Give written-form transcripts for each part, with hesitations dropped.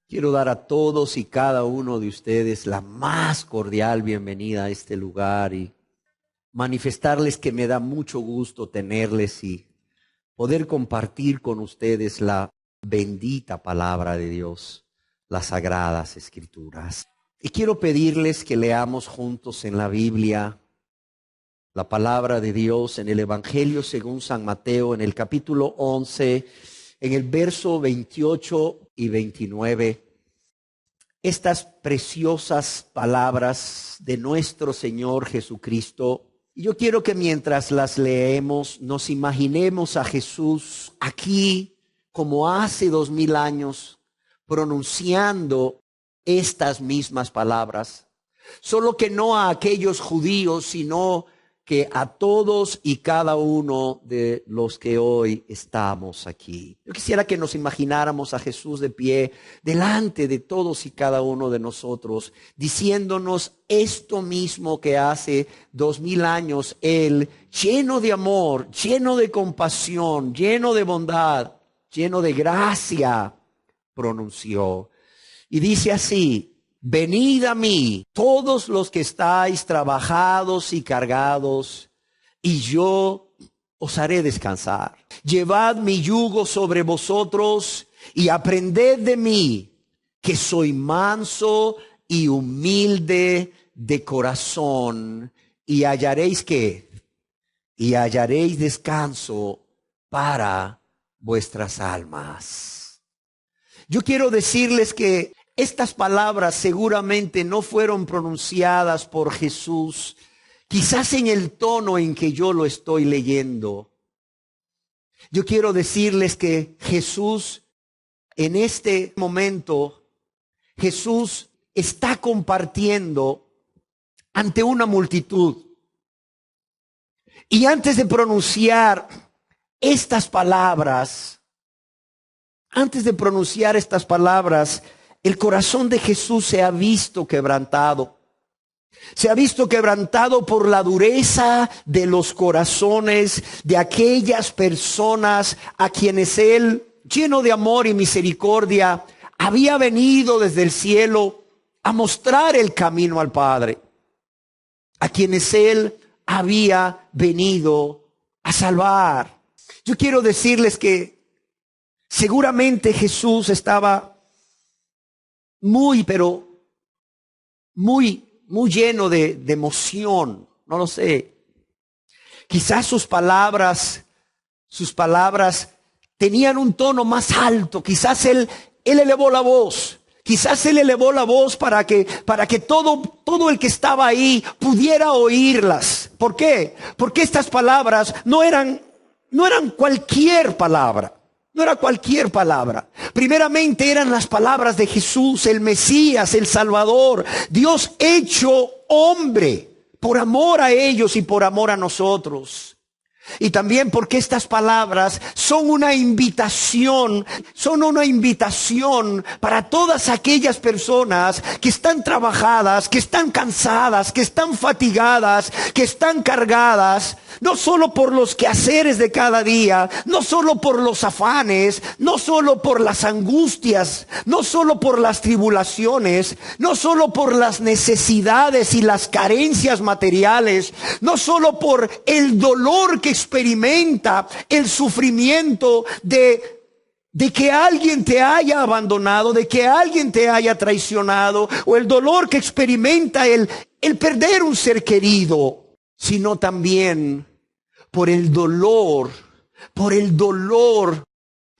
Quiero dar a todos y cada uno de ustedes la más cordial bienvenida a este lugar y manifestarles que me da mucho gusto tenerles y poder compartir con ustedes la bendita palabra de Dios, las sagradas escrituras. Y quiero pedirles que leamos juntos en la Biblia la palabra de Dios en el Evangelio según San Mateo, en el capítulo 11, en el verso 28 y 29. Estas preciosas palabras de nuestro Señor Jesucristo. Y yo quiero que mientras las leemos nos imaginemos a Jesús aquí como hace 2000 años pronunciando estas mismas palabras. Solo que no a aquellos judíos, sino que a todos y cada uno de los que hoy estamos aquí. Yo quisiera que nos imagináramos a Jesús de pie delante de todos y cada uno de nosotros, diciéndonos esto mismo que hace 2000 años Él, lleno de amor, lleno de compasión, lleno de bondad, lleno de gracia, pronunció. Y dice así: venid a mí, todos los que estáis trabajados y cargados, y yo os haré descansar. Llevad mi yugo sobre vosotros y aprended de mí, que soy manso y humilde de corazón, y hallaréis ¿qué? Y hallaréis descanso para vuestras almas. Yo quiero decirles que estas palabras seguramente no fueron pronunciadas por Jesús, quizás en el tono en que yo lo estoy leyendo. Yo quiero decirles que Jesús, en este momento, Jesús está compartiendo ante una multitud. Y antes de pronunciar estas palabras, el corazón de Jesús se ha visto quebrantado. Se ha visto quebrantado por la dureza de los corazones de aquellas personas a quienes Él, lleno de amor y misericordia, había venido desde el cielo a mostrar el camino al Padre. A quienes Él había venido a salvar. Yo quiero decirles que seguramente Jesús estaba muy lleno de emoción, no lo sé. Quizás sus palabras tenían un tono más alto. Quizás él elevó la voz. Quizás él elevó la voz para que todo el que estaba ahí pudiera oírlas. ¿Por qué? Porque estas palabras no eran cualquier palabra. No era cualquier palabra. Primeramente eran las palabras de Jesús, el Mesías, el Salvador, Dios hecho hombre, por amor a ellos y por amor a nosotros. Y también porque estas palabras son una invitación para todas aquellas personas que están trabajadas, que están cansadas, que están fatigadas, que están cargadas, no solo por los quehaceres de cada día, no solo por los afanes, no solo por las angustias, no solo por las tribulaciones, no solo por las necesidades y las carencias materiales, no solo por el dolor que experimenta, el sufrimiento de que alguien te haya abandonado, de que alguien te haya traicionado, o el dolor que experimenta el perder un ser querido, sino también por el dolor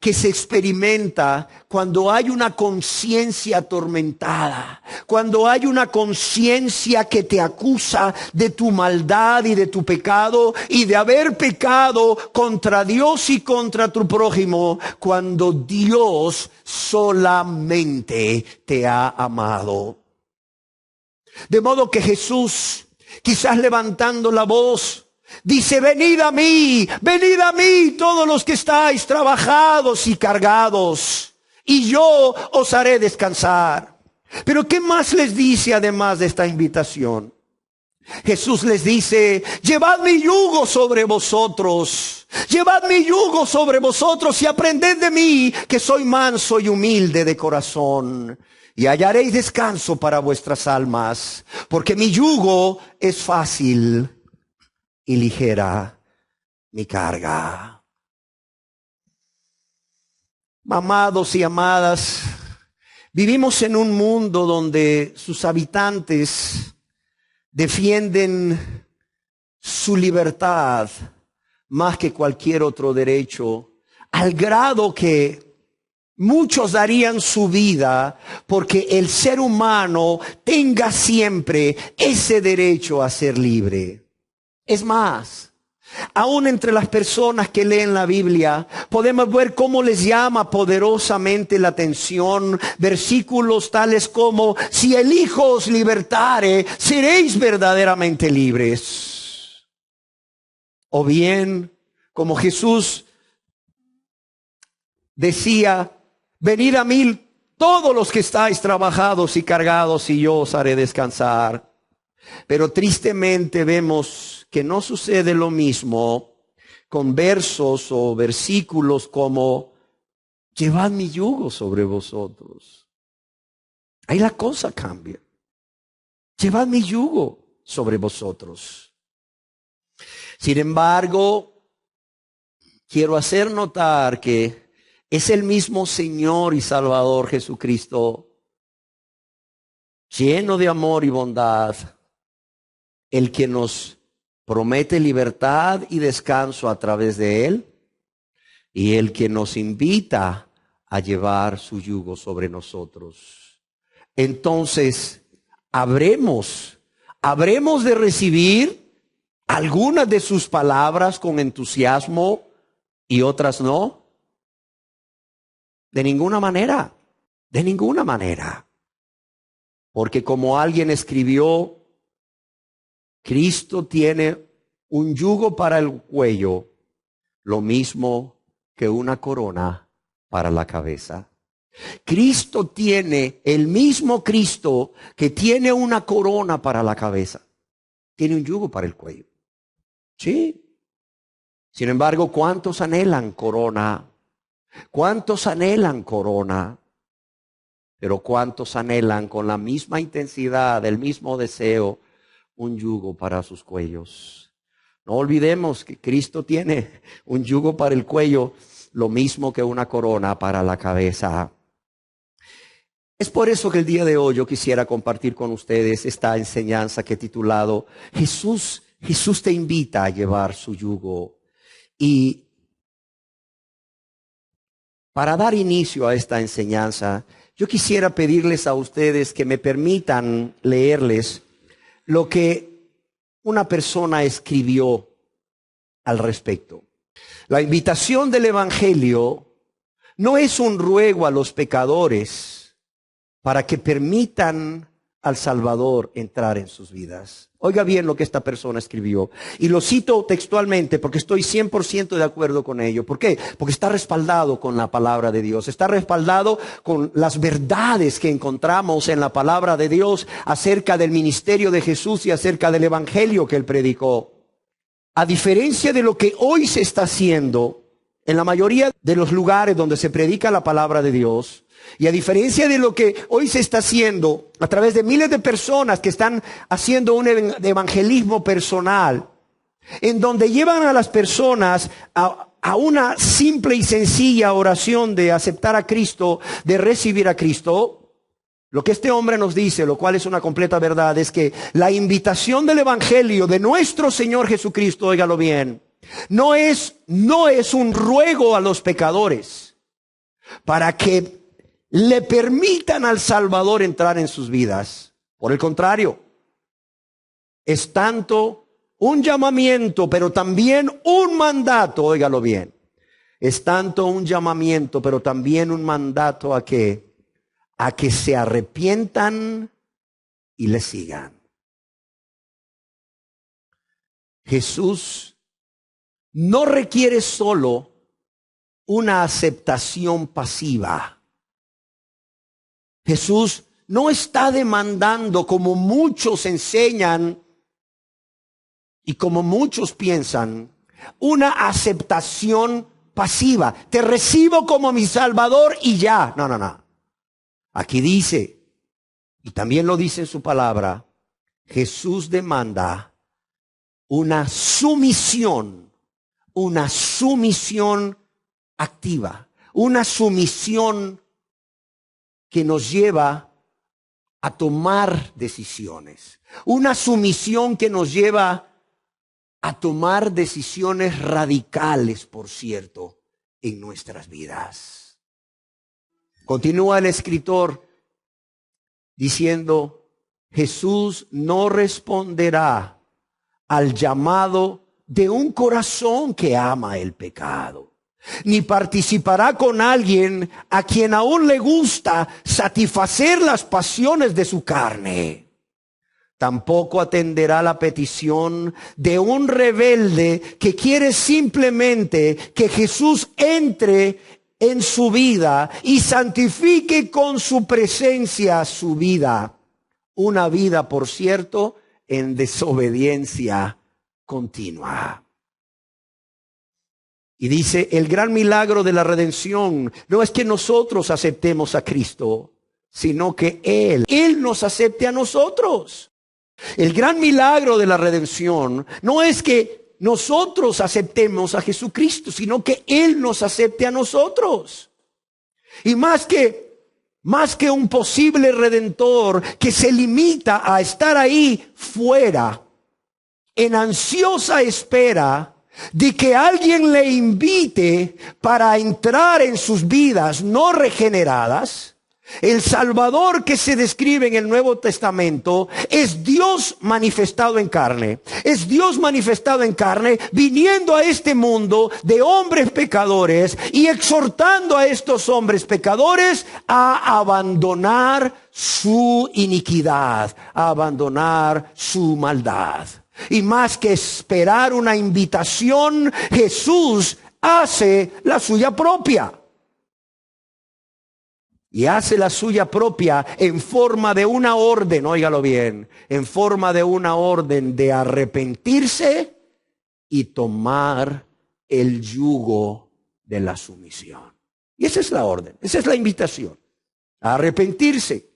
que se experimenta cuando hay una conciencia atormentada, cuando hay una conciencia que te acusa de tu maldad y de tu pecado y de haber pecado contra Dios y contra tu prójimo, cuando Dios solamente te ha amado. De modo que Jesús, quizás levantando la voz, dice: venid a mí todos los que estáis trabajados y cargados, y yo os haré descansar. Pero ¿qué más les dice además de esta invitación? Jesús les dice, llevad mi yugo sobre vosotros, llevad mi yugo sobre vosotros y aprended de mí, que soy manso y humilde de corazón, y hallaréis descanso para vuestras almas, porque mi yugo es fácil y ligera mi carga. Amados y amadas, vivimos en un mundo donde sus habitantes defienden su libertad más que cualquier otro derecho, al grado que muchos darían su vida porque el ser humano tenga siempre ese derecho a ser libre. Es más, aún entre las personas que leen la Biblia, podemos ver cómo les llama poderosamente la atención versículos tales como: si el Hijo os libertare, seréis verdaderamente libres. O bien, como Jesús decía: venid a mí todos los que estáis trabajados y cargados, y yo os haré descansar. Pero tristemente vemos que no sucede lo mismo con versos o versículos como: llevad mi yugo sobre vosotros. Ahí la cosa cambia. Llevad mi yugo sobre vosotros. Sin embargo, quiero hacer notar que es el mismo Señor y Salvador Jesucristo, lleno de amor y bondad, el que nos promete libertad y descanso a través de Él, y el que nos invita a llevar su yugo sobre nosotros. Entonces, habremos de recibir algunas de sus palabras con entusiasmo y otras no. De ninguna manera, de ninguna manera. Porque como alguien escribió, Cristo tiene un yugo para el cuello, lo mismo que una corona para la cabeza. Cristo tiene, el mismo Cristo que tiene una corona para la cabeza, tiene un yugo para el cuello. Sí. Sin embargo, ¿cuántos anhelan corona? ¿Cuántos anhelan corona? Pero ¿cuántos anhelan con la misma intensidad, el mismo deseo, un yugo para sus cuellos? No olvidemos que Cristo tiene un yugo para el cuello, lo mismo que una corona para la cabeza. Es por eso que el día de hoy yo quisiera compartir con ustedes esta enseñanza que he titulado Jesús te invita a llevar su yugo. Y para dar inicio a esta enseñanza, yo quisiera pedirles a ustedes que me permitan leerles lo que una persona escribió al respecto. La invitación del Evangelio no es un ruego a los pecadores para que permitan al Salvador entrar en sus vidas. Oiga bien lo que esta persona escribió. Y lo cito textualmente porque estoy 100% de acuerdo con ello. ¿Por qué? Porque está respaldado con la palabra de Dios. Está respaldado con las verdades que encontramos en la palabra de Dios acerca del ministerio de Jesús y acerca del evangelio que él predicó. A diferencia de lo que hoy se está haciendo en la mayoría de los lugares donde se predica la palabra de Dios, y a diferencia de lo que hoy se está haciendo a través de miles de personas que están haciendo un evangelismo personal, en donde llevan a las personas a una simple y sencilla oración de aceptar a Cristo, de recibir a Cristo, lo que este hombre nos dice, lo cual es una completa verdad, es que la invitación del evangelio de nuestro Señor Jesucristo, óigalo bien, no es un ruego a los pecadores para que le permitan al Salvador entrar en sus vidas. Por el contrario, es tanto un llamamiento, pero también un mandato, óigalo bien. Es tanto un llamamiento, pero también un mandato a que se arrepientan y le sigan. Jesús no requiere solo una aceptación pasiva. Jesús no está demandando, como muchos enseñan, y como muchos piensan, una aceptación pasiva. Te recibo como mi Salvador y ya. No, no, no. Aquí dice, y también lo dice en su palabra, Jesús demanda una sumisión activa, una sumisión que nos lleva a tomar decisiones, una sumisión que nos lleva a tomar decisiones radicales, por cierto, en nuestras vidas. Continúa el escritor diciendo, Jesús no responderá al llamado de un corazón que ama el pecado, ni participará con alguien a quien aún le gusta satisfacer las pasiones de su carne. Tampoco atenderá la petición de un rebelde que quiere simplemente que Jesús entre en su vida y santifique con su presencia su vida. Una vida, por cierto, en desobediencia continua. Y dice, el gran milagro de la redención no es que nosotros aceptemos a Cristo, sino que Él nos acepte a nosotros. El gran milagro de la redención no es que nosotros aceptemos a Jesucristo, sino que Él nos acepte a nosotros. Y más que un posible redentor que se limita a estar ahí fuera, en ansiosa espera de que alguien le invite para entrar en sus vidas no regeneradas, el Salvador que se describe en el Nuevo Testamento es Dios manifestado en carne. Es Dios manifestado en carne viniendo a este mundo de hombres pecadores y exhortando a estos hombres pecadores a abandonar su iniquidad, a abandonar su maldad. Y más que esperar una invitación, Jesús hace la suya propia. Y hace la suya propia en forma de una orden, óigalo bien, en forma de una orden de arrepentirse y tomar el yugo de la sumisión. Y esa es la orden, esa es la invitación. A arrepentirse,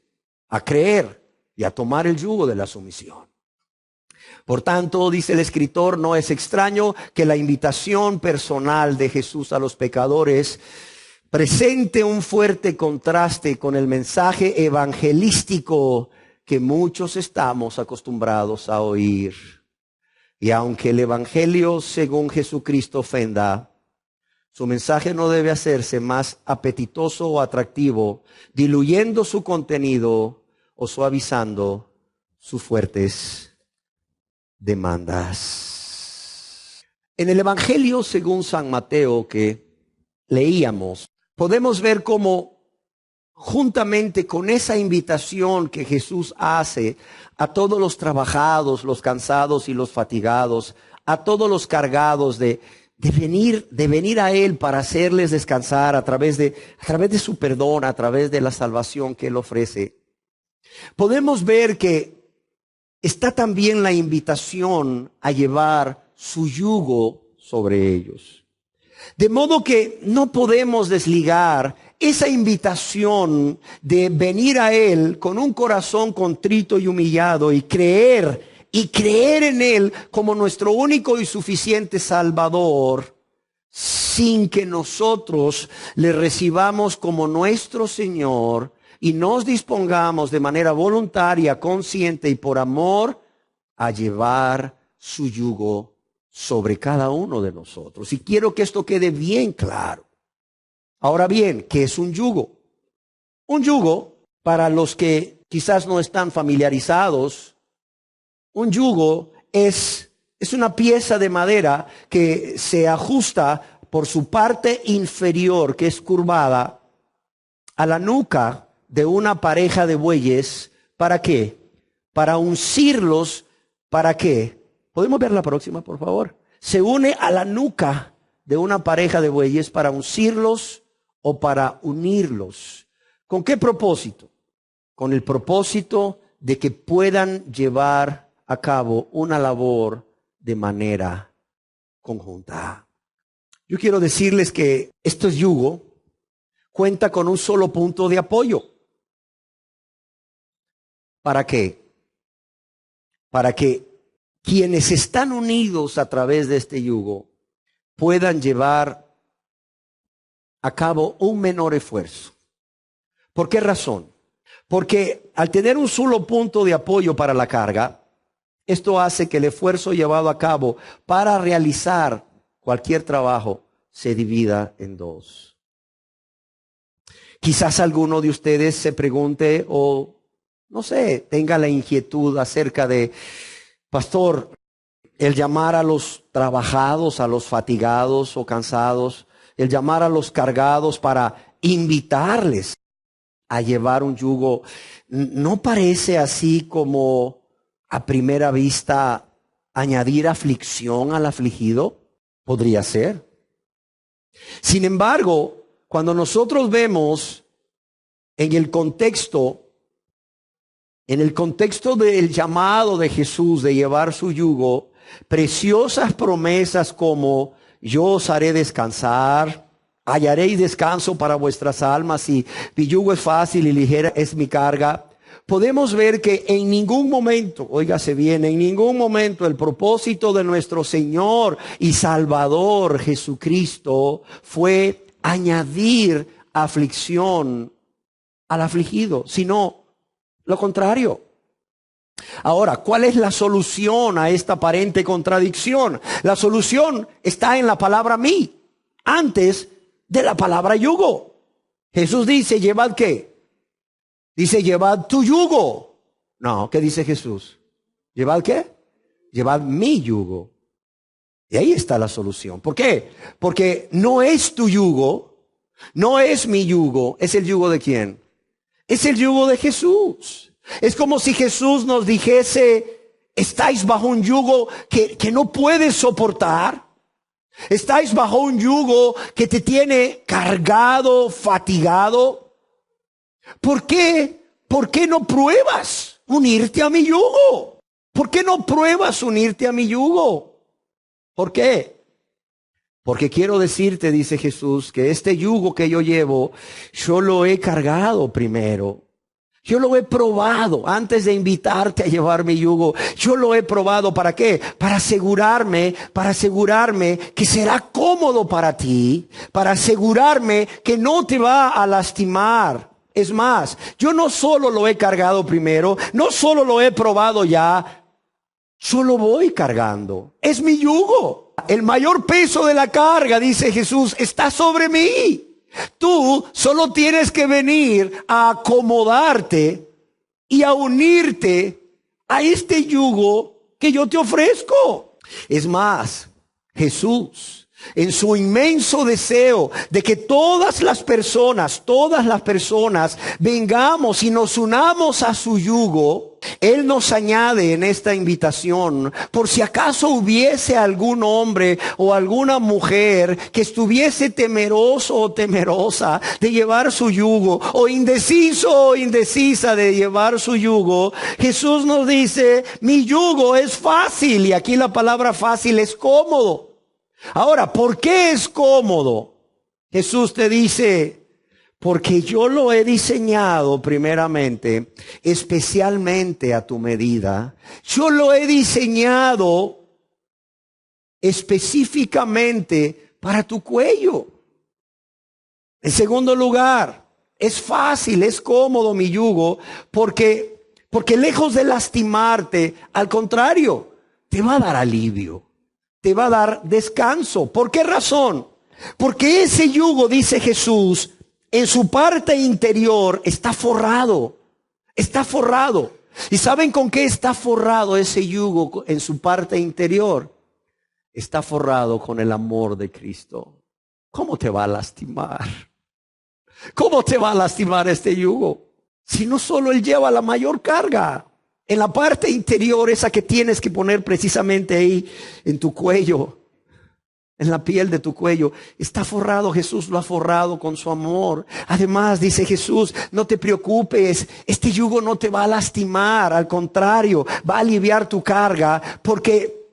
a creer y a tomar el yugo de la sumisión. Por tanto, dice el escritor, no es extraño que la invitación personal de Jesús a los pecadores presente un fuerte contraste con el mensaje evangelístico que muchos estamos acostumbrados a oír. Y aunque el evangelio según Jesucristo ofenda, su mensaje no debe hacerse más apetitoso o atractivo, diluyendo su contenido o suavizando sus fuertes demandas. En el evangelio según San Mateo que leíamos, podemos ver cómo juntamente con esa invitación que Jesús hace a todos los trabajados, los cansados y los fatigados, a todos los cargados de venir a Él para hacerles descansar a través de su perdón, a través de la salvación que Él ofrece, podemos ver que está también la invitación a llevar su yugo sobre ellos. De modo que no podemos desligar esa invitación de venir a Él con un corazón contrito y humillado y creer en Él como nuestro único y suficiente Salvador, sin que nosotros le recibamos como nuestro Señor y nos dispongamos de manera voluntaria, consciente y por amor a llevar su yugo sobre cada uno de nosotros. Y quiero que esto quede bien claro. Ahora bien, ¿qué es un yugo? Un yugo, para los que quizás no están familiarizados, un yugo es una pieza de madera que se ajusta por su parte inferior, que es curvada, a la nuca de una pareja de bueyes. ¿Para qué? Para uncirlos. ¿Para qué? ¿Podemos ver la próxima, por favor? Se une a la nuca de una pareja de bueyes para uncirlos o para unirlos. ¿Con qué propósito? Con el propósito de que puedan llevar a cabo una labor de manera conjunta. Yo quiero decirles que este yugo cuenta con un solo punto de apoyo. ¿Para qué? Para que quienes están unidos a través de este yugo puedan llevar a cabo un menor esfuerzo. ¿Por qué razón? Porque al tener un solo punto de apoyo para la carga, esto hace que el esfuerzo llevado a cabo para realizar cualquier trabajo se divida en dos. Quizás alguno de ustedes se pregunte o, no sé, tenga la inquietud acerca de, pastor, el llamar a los trabajados, a los fatigados o cansados, el llamar a los cargados para invitarles a llevar un yugo, ¿no parece así como a primera vista añadir aflicción al afligido? Podría ser. Sin embargo, cuando nosotros vemos en el contexto del llamado de Jesús de llevar su yugo, preciosas promesas como yo os haré descansar, hallaréis descanso para vuestras almas y mi yugo es fácil y ligera es mi carga. Podemos ver que en ningún momento, óigase bien, en ningún momento el propósito de nuestro Señor y Salvador Jesucristo fue añadir aflicción al afligido, sino lo contrario. Ahora, ¿cuál es la solución a esta aparente contradicción? La solución está en la palabra mí, antes de la palabra yugo. Jesús dice, ¿llevad qué? Dice, llevad tu yugo. No, ¿qué dice Jesús? ¿Llevad qué? Llevad mi yugo. Y ahí está la solución. ¿Por qué? Porque no es tu yugo, no es mi yugo. ¿Es el yugo de quién? Es el yugo de Jesús. Es como si Jesús nos dijese, estáis bajo un yugo que no puedes soportar. Estáis bajo un yugo que te tiene cargado, fatigado. ¿Por qué? ¿Por qué no pruebas unirte a mi yugo? ¿Por qué no pruebas unirte a mi yugo? ¿Por qué? Porque quiero decirte, dice Jesús, que este yugo que yo llevo, yo lo he cargado primero. Yo lo he probado antes de invitarte a llevar mi yugo. Yo lo he probado, ¿para qué? Para asegurarme que será cómodo para ti, para asegurarme que no te va a lastimar. Es más, yo no solo lo he cargado primero, no solo lo he probado ya, yo lo voy cargando. Es mi yugo. El mayor peso de la carga, dice Jesús, está sobre mí. Tú solo tienes que venir a acomodarte y a unirte a este yugo que yo te ofrezco. Es más, Jesús, en su inmenso deseo de que todas las personas vengamos y nos unamos a su yugo, Él nos añade en esta invitación, por si acaso hubiese algún hombre o alguna mujer que estuviese temeroso o temerosa de llevar su yugo, o indeciso o indecisa de llevar su yugo, Jesús nos dice, mi yugo es fácil, y aquí la palabra fácil es cómodo. Ahora, ¿por qué es cómodo? Jesús te dice, porque yo lo he diseñado primeramente, especialmente a tu medida. Yo lo he diseñado específicamente para tu cuello. En segundo lugar, es fácil, es cómodo mi yugo, porque lejos de lastimarte, al contrario, te va a dar alivio. Te va a dar descanso. ¿Por qué razón? Porque ese yugo, dice Jesús, en su parte interior está forrado. Está forrado. ¿Y saben con qué está forrado ese yugo en su parte interior? Está forrado con el amor de Cristo. ¿Cómo te va a lastimar? ¿Cómo te va a lastimar este yugo? Si no solo Él lleva la mayor carga. En la parte interior, esa que tienes que poner precisamente ahí en tu cuello, en la piel de tu cuello, está forrado. Jesús lo ha forrado con su amor. Además, dice Jesús, no te preocupes, este yugo no te va a lastimar, al contrario, va a aliviar tu carga, porque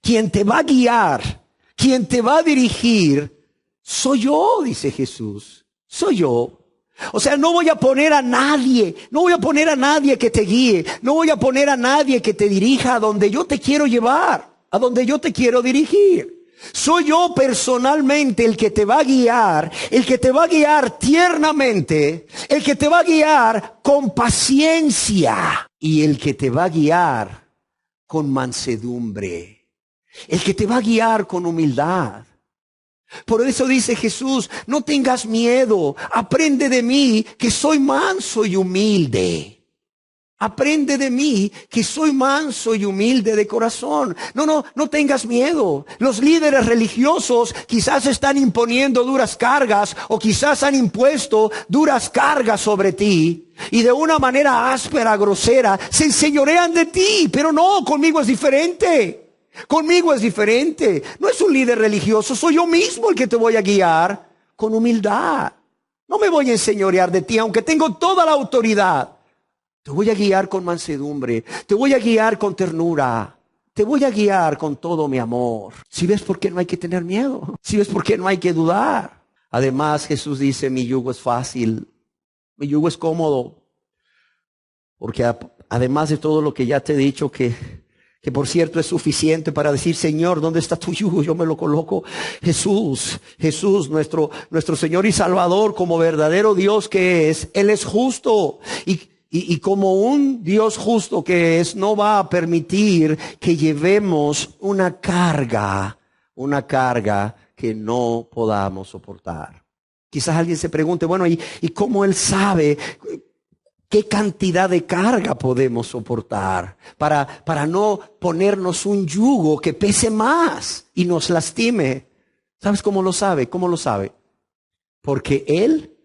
quien te va a guiar, quien te va a dirigir, soy yo, dice Jesús. Soy yo. O sea, no voy a poner a nadie que te guíe, no voy a poner a nadie que te dirija a donde yo te quiero llevar, a donde yo te quiero dirigir. Soy yo personalmente el que te va a guiar, el que te va a guiar tiernamente, el que te va a guiar con paciencia y el que te va a guiar con mansedumbre, el que te va a guiar con humildad. Por eso dice Jesús, no tengas miedo, aprende de mí que soy manso y humilde. Aprende de mí que soy manso y humilde de corazón. No tengas miedo. Los líderes religiosos quizás están imponiendo duras cargas o quizás han impuesto duras cargas sobre ti. Y de una manera áspera, grosera, se enseñorean de ti. Pero no, conmigo es diferente. Conmigo es diferente. No es un líder religioso, soy yo mismo el que te voy a guiar con humildad. No me voy a enseñorear de ti, aunque tengo toda la autoridad. Te voy a guiar con mansedumbre, te voy a guiar con ternura, te voy a guiar con todo mi amor. Si ves por qué no hay que tener miedo, si ves por qué no hay que dudar. Además, Jesús dice, mi yugo es fácil, mi yugo es cómodo. Porque además de todo lo que ya te he dicho, que por cierto es suficiente para decir, Señor, ¿dónde está tu yugo? Yo me lo coloco. Jesús, nuestro Señor y Salvador, como verdadero Dios que es, Él es justo. Y como un Dios justo que es, no va a permitir que llevemos una carga que no podamos soportar. Quizás alguien se pregunte, bueno, ¿y cómo Él sabe qué cantidad de carga podemos soportar para no ponernos un yugo que pese más y nos lastime? ¿Sabes cómo lo sabe? ¿Cómo lo sabe? Porque Él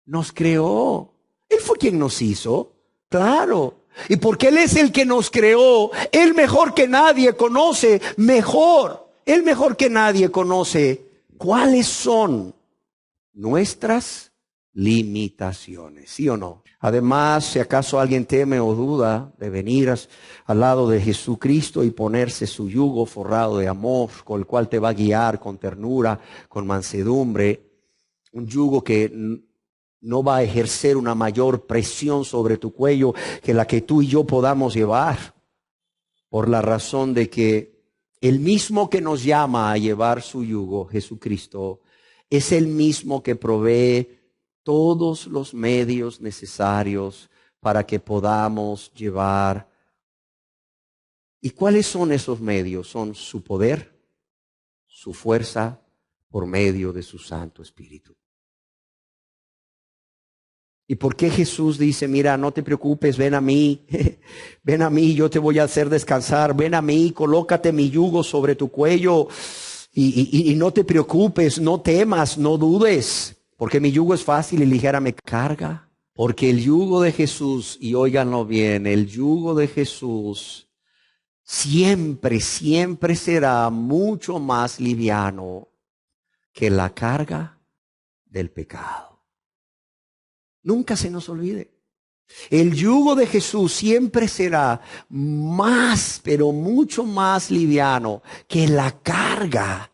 nos creó. Él fue quien nos hizo. Claro. Y porque Él es el que nos creó, Él mejor que nadie conoce, Él mejor que nadie conoce cuáles son nuestras limitaciones, ¿sí o no? Además, si acaso alguien teme o duda de venir al lado de Jesucristo y ponerse su yugo forrado de amor, con el cual te va a guiar con ternura, con mansedumbre, un yugo que no va a ejercer una mayor presión sobre tu cuello que la que tú y yo podamos llevar, por la razón de que el mismo que nos llama a llevar su yugo, Jesucristo, es el mismo que provee todos los medios necesarios para que podamos llevar. ¿Y cuáles son esos medios? Son su poder, su fuerza, por medio de su Santo Espíritu. ¿Y por qué Jesús dice, mira, no te preocupes, ven a mí, yo te voy a hacer descansar, ven a mí, colócate mi yugo sobre tu cuello y no te preocupes, no temas, no dudes, porque mi yugo es fácil y ligera me carga? Porque el yugo de Jesús, y óiganlo bien, el yugo de Jesús siempre será mucho más liviano que la carga del pecado. Nunca se nos olvide. El yugo de Jesús siempre será más, pero mucho más liviano que la carga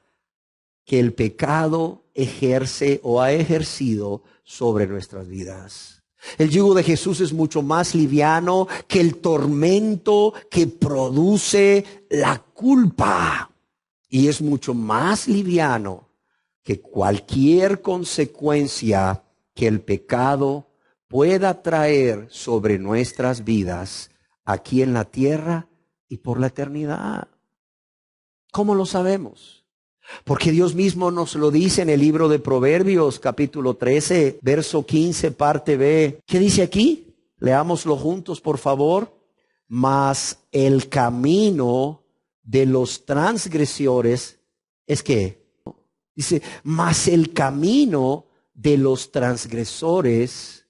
que el pecado ejerce o ha ejercido sobre nuestras vidas. El yugo de Jesús es mucho más liviano que el tormento que produce la culpa. Y es mucho más liviano que cualquier consecuencia que el pecado pueda traer sobre nuestras vidas aquí en la tierra y por la eternidad. ¿Cómo lo sabemos? Porque Dios mismo nos lo dice en el libro de Proverbios, capítulo 13, verso 15, parte B. ¿Qué dice aquí? Leámoslo juntos, por favor. Mas el camino de los transgresores es que, dice, mas el camino de los transgresores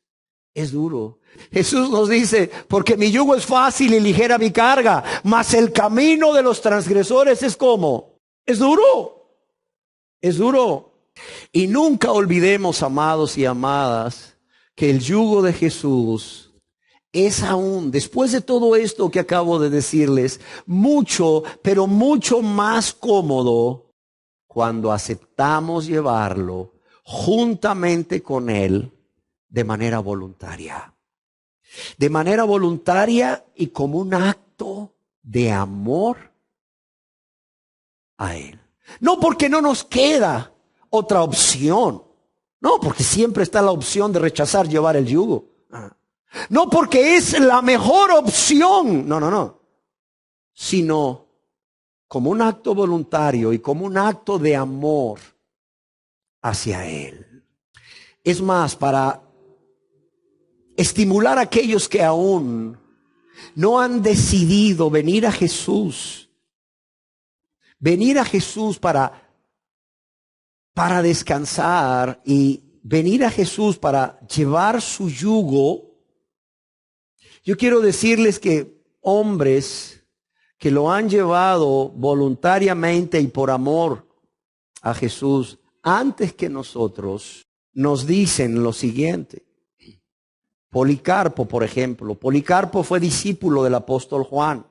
es duro. Jesús nos dice, porque mi yugo es fácil y ligera mi carga, mas el camino de los transgresores es como, es duro, es duro. Y nunca olvidemos, amados y amadas, que el yugo de Jesús es aún, después de todo esto que acabo de decirles, mucho, pero mucho más cómodo cuando aceptamos llevarlo juntamente con Él de manera voluntaria. De manera voluntaria y como un acto de amor a Él. No porque no nos queda otra opción. No, porque siempre está la opción de rechazar llevar el yugo. No porque es la mejor opción. No. Sino como un acto voluntario y como un acto de amor hacia Él. Es más, para estimular a aquellos que aún no han decidido venir a Jesús. Venir a Jesús para descansar y venir a Jesús para llevar su yugo. Yo quiero decirles que hombres que lo han llevado voluntariamente y por amor a Jesús antes que nosotros, nos dicen lo siguiente. Policarpo, por ejemplo. Policarpo fue discípulo del apóstol Juan.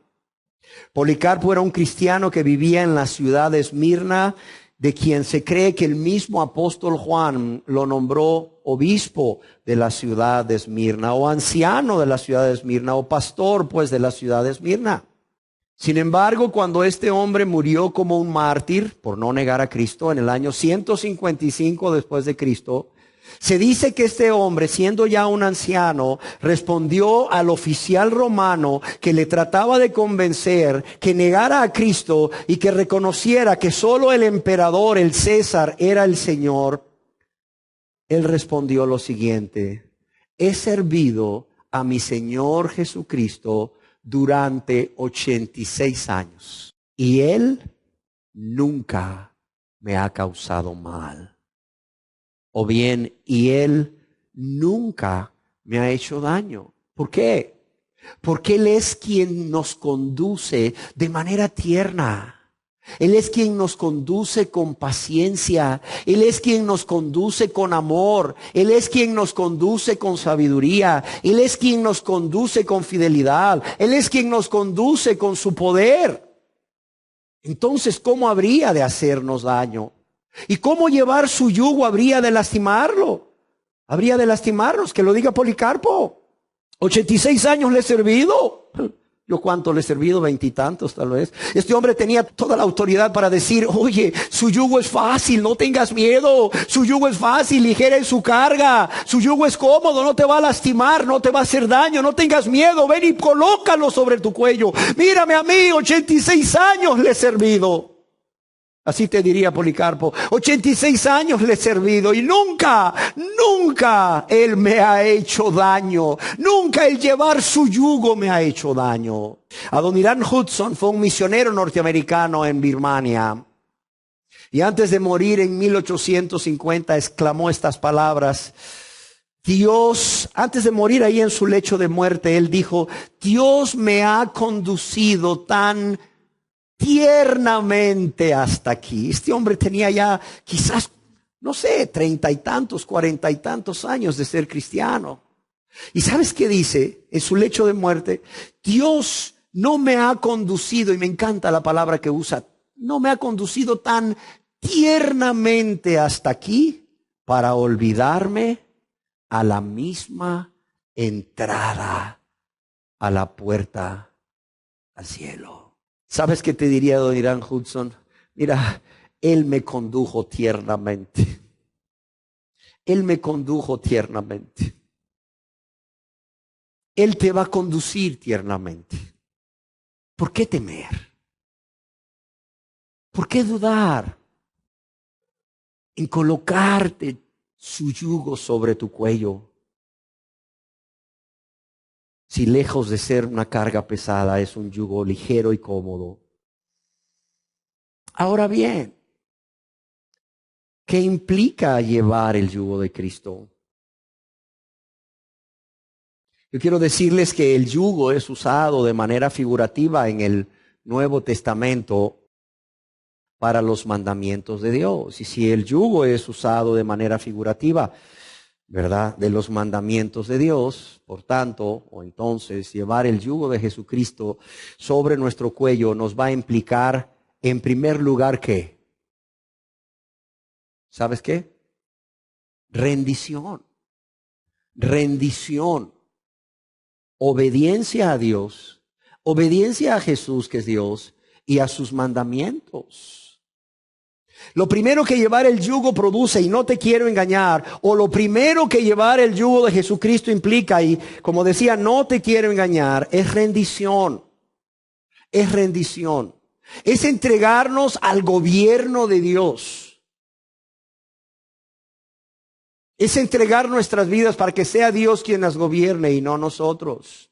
Policarpo era un cristiano que vivía en la ciudad de Esmirna, de quien se cree que el mismo apóstol Juan lo nombró obispo de la ciudad de Esmirna, o anciano de la ciudad de Esmirna, o pastor pues de la ciudad de Esmirna. Sin embargo, cuando este hombre murió como un mártir por no negar a Cristo en el año 155 después de Cristo, se dice que este hombre, siendo ya un anciano, respondió al oficial romano que le trataba de convencer que negara a Cristo y que reconociera que solo el emperador, el César, era el Señor. Él respondió lo siguiente: he servido a mi Señor Jesucristo durante 86 años y Él nunca me ha causado mal. O bien, y Él nunca me ha hecho daño. ¿Por qué? Porque Él es quien nos conduce de manera tierna. Él es quien nos conduce con paciencia. Él es quien nos conduce con amor. Él es quien nos conduce con sabiduría. Él es quien nos conduce con fidelidad. Él es quien nos conduce con su poder. Entonces, ¿cómo habría de hacernos daño? ¿Y cómo llevar su yugo habría de lastimarlo? Habría de lastimarnos, que lo diga Policarpo. 86 años le he servido. ¿Yo cuánto le he servido? 20 y tantos tal vez. Este hombre tenía toda la autoridad para decir: oye, su yugo es fácil, no tengas miedo. Su yugo es fácil, ligera es su carga. Su yugo es cómodo, no te va a lastimar, no te va a hacer daño. No tengas miedo, ven y colócalo sobre tu cuello. Mírame a mí, 86 años le he servido. Así te diría Policarpo: 86 años le he servido y nunca Él me ha hecho daño. Nunca el llevar su yugo me ha hecho daño. Adoniram Judson fue un misionero norteamericano en Birmania. Y antes de morir en 1850 exclamó estas palabras. Dios, antes de morir ahí en su lecho de muerte, él dijo: Dios me ha conducido tan tiernamente hasta aquí. Este hombre tenía ya quizás, no sé, 30 y tantos, 40 y tantos años de ser cristiano. ¿Y sabes qué dice en su lecho de muerte? Dios no me ha conducido, y me encanta la palabra que usa, no me ha conducido tan tiernamente hasta aquí para olvidarme a la misma entrada a la puerta al cielo. ¿Sabes qué te diría Adoniram Judson? Mira, Él me condujo tiernamente. Él me condujo tiernamente. Él te va a conducir tiernamente. ¿Por qué temer? ¿Por qué dudar en colocarte su yugo sobre tu cuello? Si lejos de ser una carga pesada, es un yugo ligero y cómodo. Ahora bien, ¿qué implica llevar el yugo de Cristo? Yo quiero decirles que el yugo es usado de manera figurativa en el Nuevo Testamento para los mandamientos de Dios. Y si el yugo es usado de manera figurativa, ¿verdad?, de los mandamientos de Dios. Por tanto, o entonces, llevar el yugo de Jesucristo sobre nuestro cuello nos va a implicar, en primer lugar, ¿qué? ¿Sabes qué? Rendición. Rendición. Obediencia a Dios. Obediencia a Jesús, que es Dios, y a sus mandamientos. Lo primero que llevar el yugo produce, y no te quiero engañar, o lo primero que llevar el yugo de Jesucristo implica, y como decía, no te quiero engañar, es rendición. Es rendición. Es entregarnos al gobierno de Dios. Es entregar nuestras vidas para que sea Dios quien las gobierne y no nosotros.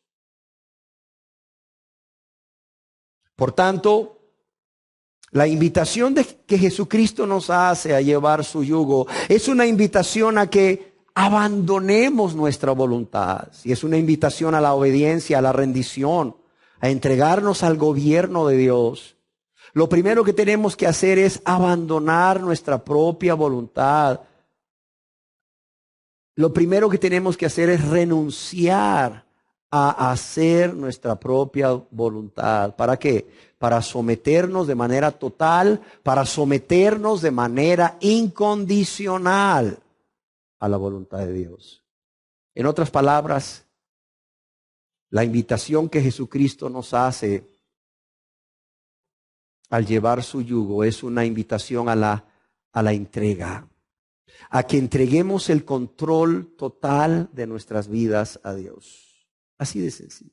Por tanto, la invitación que Jesucristo nos hace a llevar su yugo es una invitación a que abandonemos nuestra voluntad. Y es una invitación a la obediencia, a la rendición, a entregarnos al gobierno de Dios. Lo primero que tenemos que hacer es abandonar nuestra propia voluntad. Lo primero que tenemos que hacer es renunciar a hacer nuestra propia voluntad. ¿Para qué? Para someternos de manera total, para someternos de manera incondicional a la voluntad de Dios. En otras palabras, la invitación que Jesucristo nos hace al llevar su yugo es una invitación a la entrega, a que entreguemos el control total de nuestras vidas a Dios. Así de sencillo.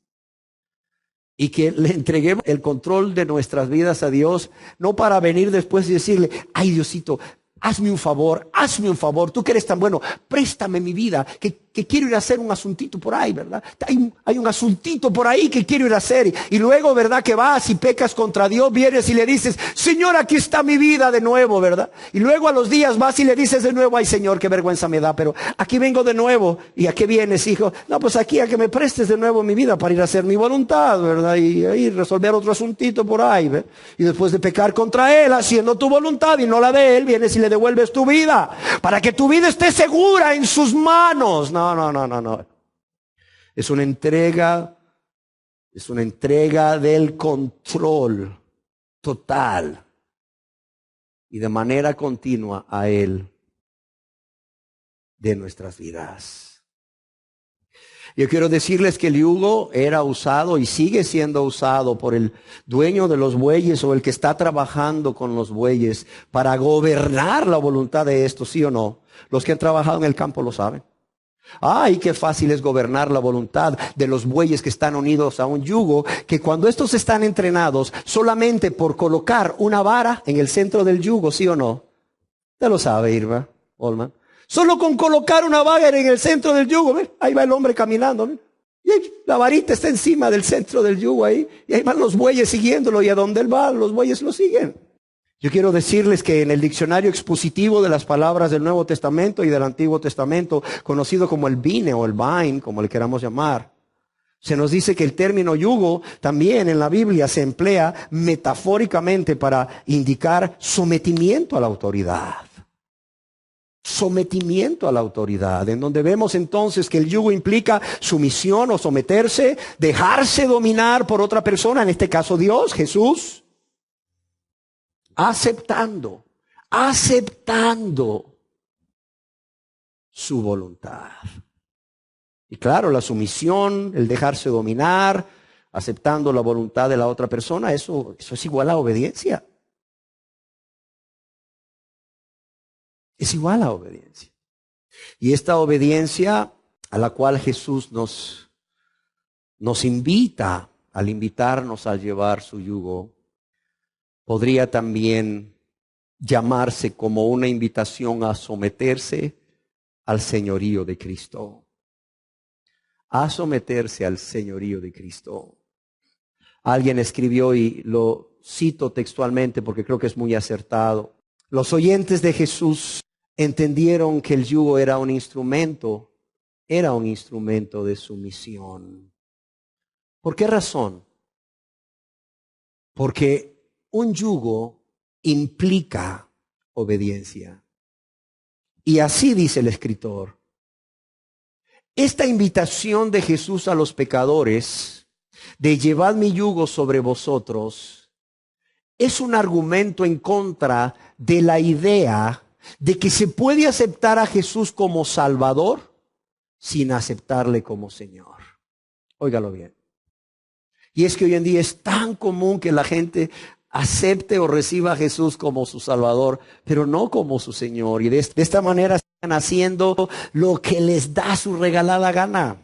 Y que le entreguemos el control de nuestras vidas a Dios, no para venir después y decirle, ay Diosito, hazme un favor, tú que eres tan bueno, préstame mi vida, que quiero ir a hacer un asuntito por ahí, ¿verdad? Hay un asuntito por ahí que quiero ir a hacer. Y luego, ¿verdad?, que vas y pecas contra Dios, vienes y le dices, Señor, aquí está mi vida de nuevo, ¿verdad? Y luego a los días vas y le dices de nuevo, ay Señor, qué vergüenza me da, pero aquí vengo de nuevo. ¿Y a qué vienes, hijo? No, pues aquí a que me prestes de nuevo mi vida para ir a hacer mi voluntad, ¿verdad? Y ahí resolver otro asuntito por ahí, ¿verdad? Y después de pecar contra Él, haciendo tu voluntad y no la de Él, vienes y le devuelves tu vida, para que tu vida esté segura en sus manos. No. Es una entrega del control total y de manera continua a Él de nuestras vidas. Yo quiero decirles que el yugo era usado y sigue siendo usado por el dueño de los bueyes o el que está trabajando con los bueyes para gobernar la voluntad de estos, ¿sí o no? Los que han trabajado en el campo lo saben. Ay, qué fácil es gobernar la voluntad de los bueyes que están unidos a un yugo, que cuando estos están entrenados, solamente por colocar una vara en el centro del yugo, ¿sí o no? Usted lo sabe, Irma, Olman. Solo con colocar una vara en el centro del yugo, ¿ves? Ahí va el hombre caminando, ¿ves? Y la varita está encima del centro del yugo ahí, y ahí van los bueyes siguiéndolo, y a donde él va, los bueyes lo siguen. Yo quiero decirles que en el diccionario expositivo de las palabras del Nuevo Testamento y del Antiguo Testamento, conocido como el vine o el vine, como le queramos llamar, se nos dice que el término yugo también en la Biblia se emplea metafóricamente para indicar sometimiento a la autoridad. Sometimiento a la autoridad, en donde vemos entonces que el yugo implica sumisión o someterse, dejarse dominar por otra persona, en este caso Dios, Jesús, aceptando su voluntad. Y claro, la sumisión, el dejarse dominar, aceptando la voluntad de la otra persona, eso es igual a obediencia. Es igual a obediencia. Y esta obediencia a la cual Jesús nos invita, al invitarnos a llevar su yugo, podría también llamarse como una invitación a someterse al señorío de Cristo. A someterse al señorío de Cristo. Alguien escribió, y lo cito textualmente porque creo que es muy acertado: los oyentes de Jesús entendieron que el yugo era un instrumento de sumisión. ¿Por qué razón? Porque un yugo implica obediencia. Y así dice el escritor: Esta invitación de Jesús a los pecadores, de llevad mi yugo sobre vosotros, es un argumento en contra de la idea de que se puede aceptar a Jesús como Salvador sin aceptarle como Señor. Óigalo bien. Y es que hoy en día es tan común que la gente acepte o reciba a Jesús como su Salvador, pero no como su Señor. Y de esta manera están haciendo lo que les da su regalada gana.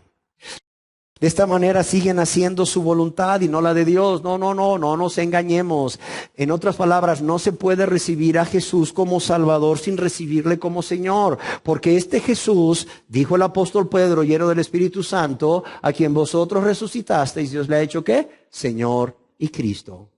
De esta manera siguen haciendo su voluntad y no la de Dios. No nos engañemos. En otras palabras, no se puede recibir a Jesús como Salvador sin recibirle como Señor. Porque este Jesús, dijo el apóstol Pedro, lleno del Espíritu Santo, a quien vosotros resucitasteis, Dios le ha hecho ¿qué? Señor y Cristo.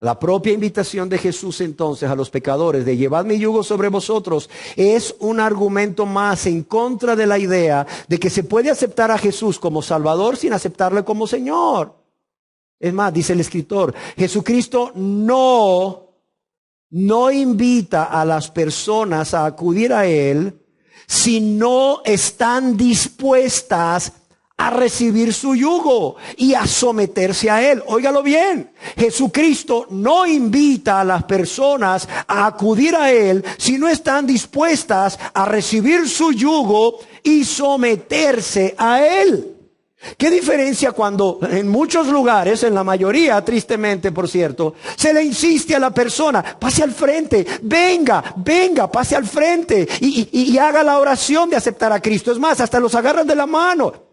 La propia invitación de Jesús entonces a los pecadores de llevad mi yugo sobre vosotros es un argumento más en contra de la idea de que se puede aceptar a Jesús como Salvador sin aceptarle como Señor. Es más, dice el escritor, Jesucristo no invita a las personas a acudir a Él si no están dispuestas a recibir su yugo y a someterse a Él. Óigalo bien, Jesucristo no invita a las personas a acudir a Él si no están dispuestas a recibir su yugo y someterse a Él. ¿Qué diferencia cuando en muchos lugares, en la mayoría, tristemente por cierto, se le insiste a la persona, pase al frente, venga, pase al frente y haga la oración de aceptar a Cristo? Es más, hasta los agarran de la mano.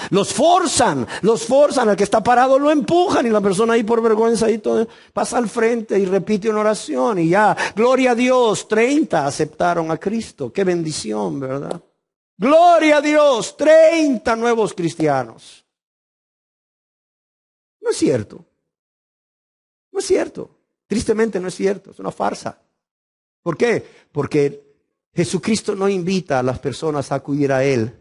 Los forzan, al que está parado lo empujan y la persona ahí por vergüenza ahí todo, pasa al frente y repite una oración y ya, gloria a Dios, 30 aceptaron a Cristo. Qué bendición, ¿verdad? Gloria a Dios, 30 nuevos cristianos. No es cierto. No es cierto. Tristemente no es cierto, es una farsa. ¿Por qué? Porque Jesucristo no invita a las personas a acudir a Él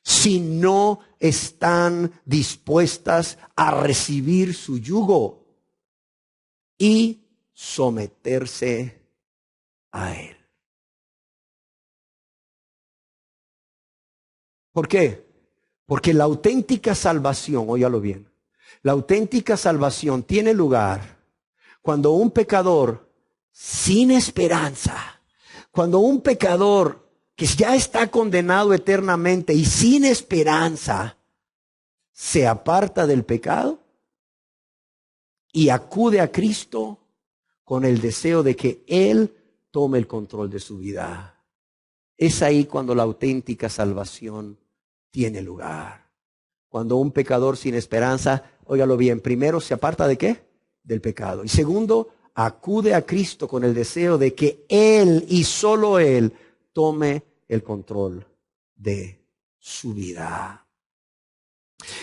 si no están dispuestas a recibir su yugo y someterse a Él. ¿Por qué? Porque la auténtica salvación, óyalo bien, la auténtica salvación tiene lugar cuando un pecador sin esperanza, cuando un pecador que ya está condenado eternamente y sin esperanza, se aparta del pecado y acude a Cristo con el deseo de que Él tome el control de su vida. Es ahí cuando la auténtica salvación tiene lugar. Cuando un pecador sin esperanza, óigalo bien, primero se aparta ¿de qué? Del pecado. Y segundo, acude a Cristo con el deseo de que Él y solo Él tome el control de su vida.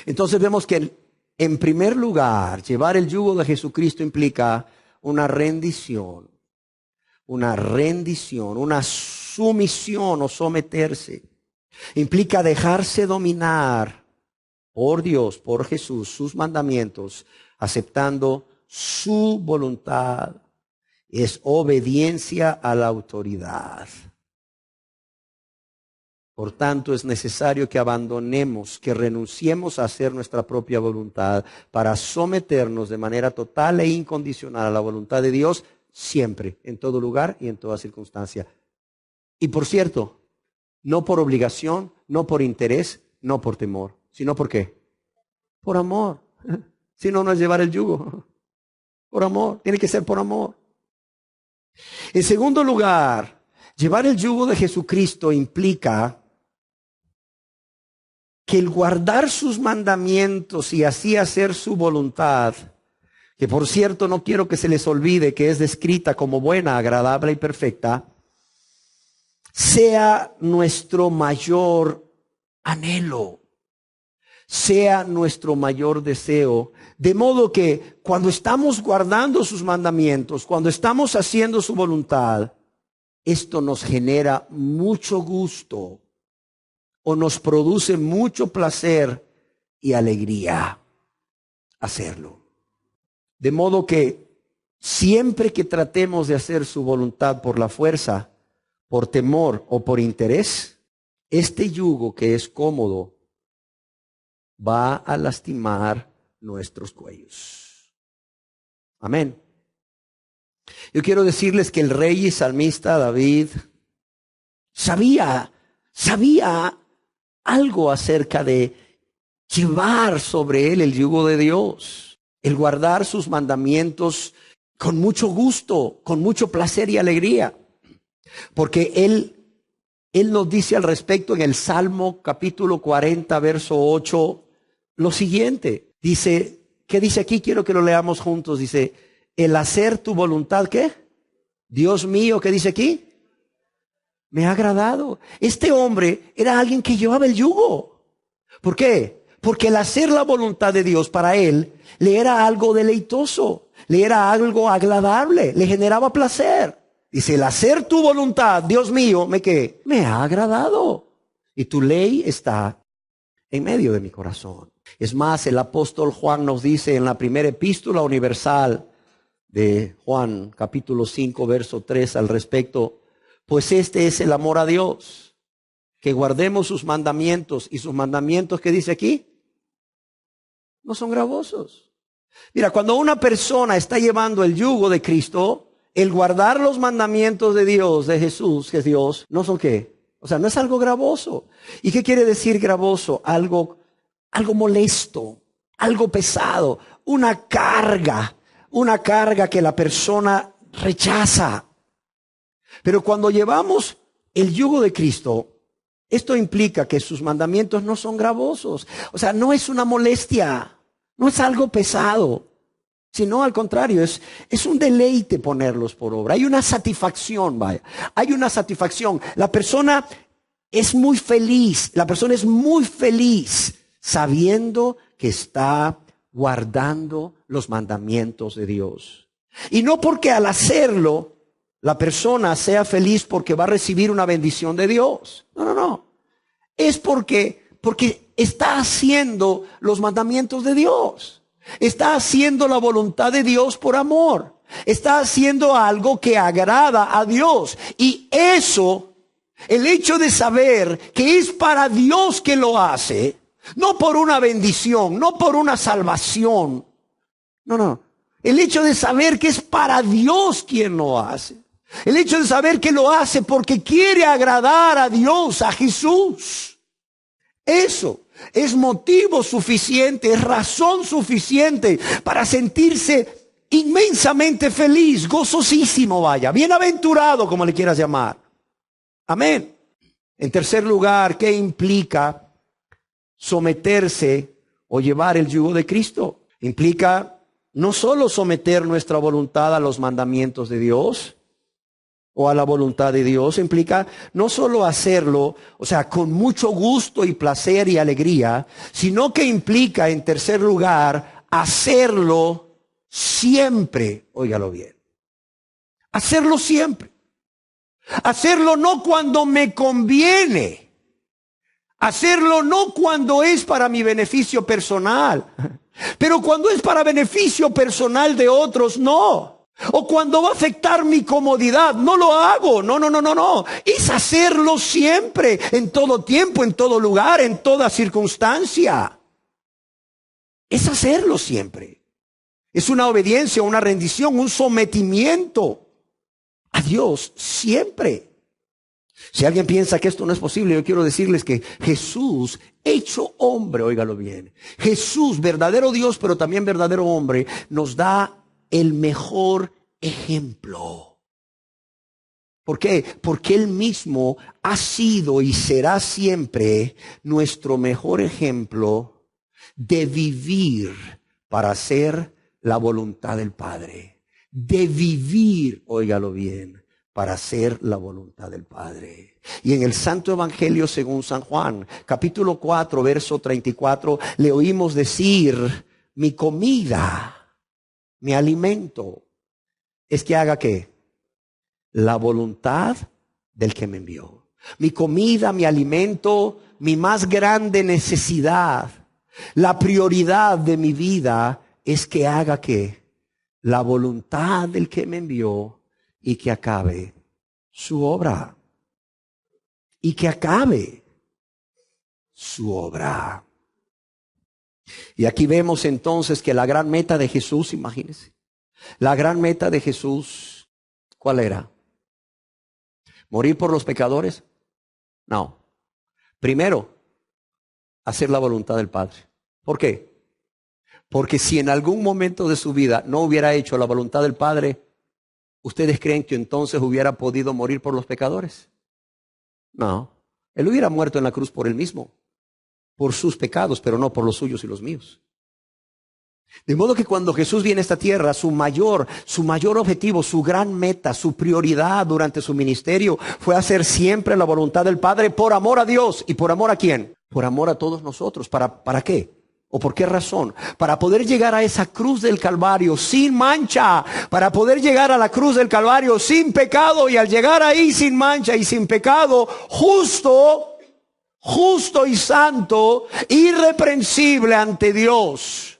Entonces vemos que en primer lugar, llevar el yugo de Jesucristo implica una rendición, una sumisión o someterse. Implica dejarse dominar por Dios, por Jesús, sus mandamientos, aceptando su voluntad. Es obediencia a la autoridad. Por tanto, es necesario que abandonemos, que renunciemos a hacer nuestra propia voluntad para someternos de manera total e incondicional a la voluntad de Dios siempre, en todo lugar y en toda circunstancia. Y por cierto, no por obligación, no por interés, no por temor, sino ¿por qué? Por amor. Si no, no es llevar el yugo. Por amor, tiene que ser por amor. En segundo lugar, llevar el yugo de Jesucristo implica que el guardar sus mandamientos y así hacer su voluntad, que por cierto no quiero que se les olvide que es descrita como buena, agradable y perfecta, sea nuestro mayor anhelo, sea nuestro mayor deseo. De modo que cuando estamos guardando sus mandamientos, cuando estamos haciendo su voluntad, esto nos genera mucho gusto o nos produce mucho placer y alegría hacerlo. De modo que siempre que tratemos de hacer su voluntad por la fuerza, por temor o por interés, este yugo que es cómodo va a lastimar nuestros cuellos. Amén. Yo quiero decirles que el rey y salmista David sabía algo acerca de llevar sobre él el yugo de Dios, el guardar sus mandamientos con mucho gusto, con mucho placer y alegría. Porque él nos dice al respecto en el Salmo capítulo 40, verso 8, lo siguiente. Dice, ¿qué dice aquí? Quiero que lo leamos juntos. Dice, el hacer tu voluntad, ¿qué? Dios mío, ¿qué dice aquí? Me ha agradado. Este hombre era alguien que llevaba el yugo. ¿Por qué? Porque el hacer la voluntad de Dios para él le era algo deleitoso, le era algo agradable, le generaba placer. Dice, el hacer tu voluntad, Dios mío, ¿qué? Me ha agradado. Y tu ley está en medio de mi corazón. Es más, el apóstol Juan nos dice en la primera epístola universal de Juan, capítulo 5, verso 3 al respecto, pues este es el amor a Dios, que guardemos sus mandamientos. Y sus mandamientos, ¿qué dice aquí? No son gravosos. Mira, cuando una persona está llevando el yugo de Cristo, el guardar los mandamientos de Dios, de Jesús, que es Dios, ¿no son qué? O sea, no es algo gravoso. ¿Y qué quiere decir gravoso? Algo molesto, algo pesado, una carga que la persona rechaza. Pero cuando llevamos el yugo de Cristo, esto implica que sus mandamientos no son gravosos. O sea, no es una molestia, no es algo pesado, sino al contrario, es un deleite ponerlos por obra. Hay una satisfacción, vaya, hay una satisfacción. La persona es muy feliz sabiendo que está guardando los mandamientos de Dios. Y no porque al hacerlo la persona sea feliz porque va a recibir una bendición de Dios. No. Es porque está haciendo los mandamientos de Dios. Está haciendo la voluntad de Dios por amor. Está haciendo algo que agrada a Dios. Y eso, el hecho de saber que es para Dios que lo hace, no por una bendición, no por una salvación. No. El hecho de saber que es para Dios quien lo hace. El hecho de saber que lo hace porque quiere agradar a Dios, a Jesús. Eso es motivo suficiente, es razón suficiente para sentirse inmensamente feliz, gozosísimo, vaya, bienaventurado, como le quieras llamar. Amén. En tercer lugar, ¿qué implica someterse o llevar el yugo de Cristo? Implica no solo someter nuestra voluntad a los mandamientos de Dios o a la voluntad de Dios, implica no solo hacerlo, o sea, con mucho gusto y placer y alegría, sino que implica, en tercer lugar, hacerlo siempre. Óigalo bien. Hacerlo siempre. Hacerlo no cuando me conviene. Hacerlo no cuando es para mi beneficio personal. Pero cuando es para beneficio personal de otros, no. O cuando va a afectar mi comodidad, no lo hago. No. Es hacerlo siempre, en todo tiempo, en todo lugar, en toda circunstancia. Es hacerlo siempre. Es una obediencia, una rendición, un sometimiento a Dios siempre. Si alguien piensa que esto no es posible, yo quiero decirles que Jesús, hecho hombre, óigalo bien, Jesús, verdadero Dios, pero también verdadero hombre, nos da el mejor ejemplo. ¿Por qué? Porque Él mismo ha sido y será siempre nuestro mejor ejemplo de vivir para hacer la voluntad del Padre. De vivir, óigalo bien, para hacer la voluntad del Padre. Y en el Santo Evangelio según San Juan, capítulo 4, verso 34, le oímos decir, mi comida, mi alimento, es que haga ¿qué? La voluntad del que me envió. Mi comida, mi alimento, mi más grande necesidad, la prioridad de mi vida es que haga ¿qué? La voluntad del que me envió y que acabe su obra. Y que acabe. su obra. Y aquí vemos entonces que la gran meta de Jesús, imagínense, la gran meta de Jesús, ¿cuál era? ¿Morir por los pecadores? No. Primero, hacer la voluntad del Padre. ¿Por qué? Porque si en algún momento de su vida no hubiera hecho la voluntad del Padre, ¿ustedes creen que entonces hubiera podido morir por los pecadores? No. Él hubiera muerto en la cruz por él mismo, por sus pecados, pero no por los suyos y los míos. De modo que cuando Jesús viene a esta tierra, su mayor objetivo, su gran meta, su prioridad durante su ministerio fue hacer siempre la voluntad del Padre por amor a Dios. ¿Y por amor a quién? Por amor a todos nosotros. ¿Para qué? ¿O por qué razón? Para poder llegar a esa cruz del Calvario sin mancha, para poder llegar a la cruz del Calvario sin pecado, y al llegar ahí sin mancha y sin pecado, justo y santo, irreprensible ante Dios.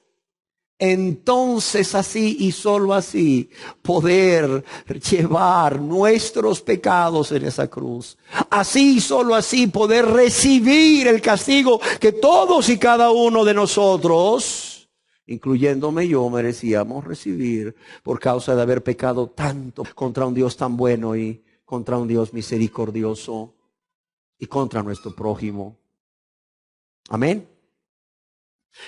Entonces así y solo así poder llevar nuestros pecados en esa cruz. Así y solo así poder recibir el castigo que todos y cada uno de nosotros, incluyéndome yo, merecíamos recibir por causa de haber pecado tanto contra un Dios tan bueno y contra un Dios misericordioso y contra nuestro prójimo. Amén.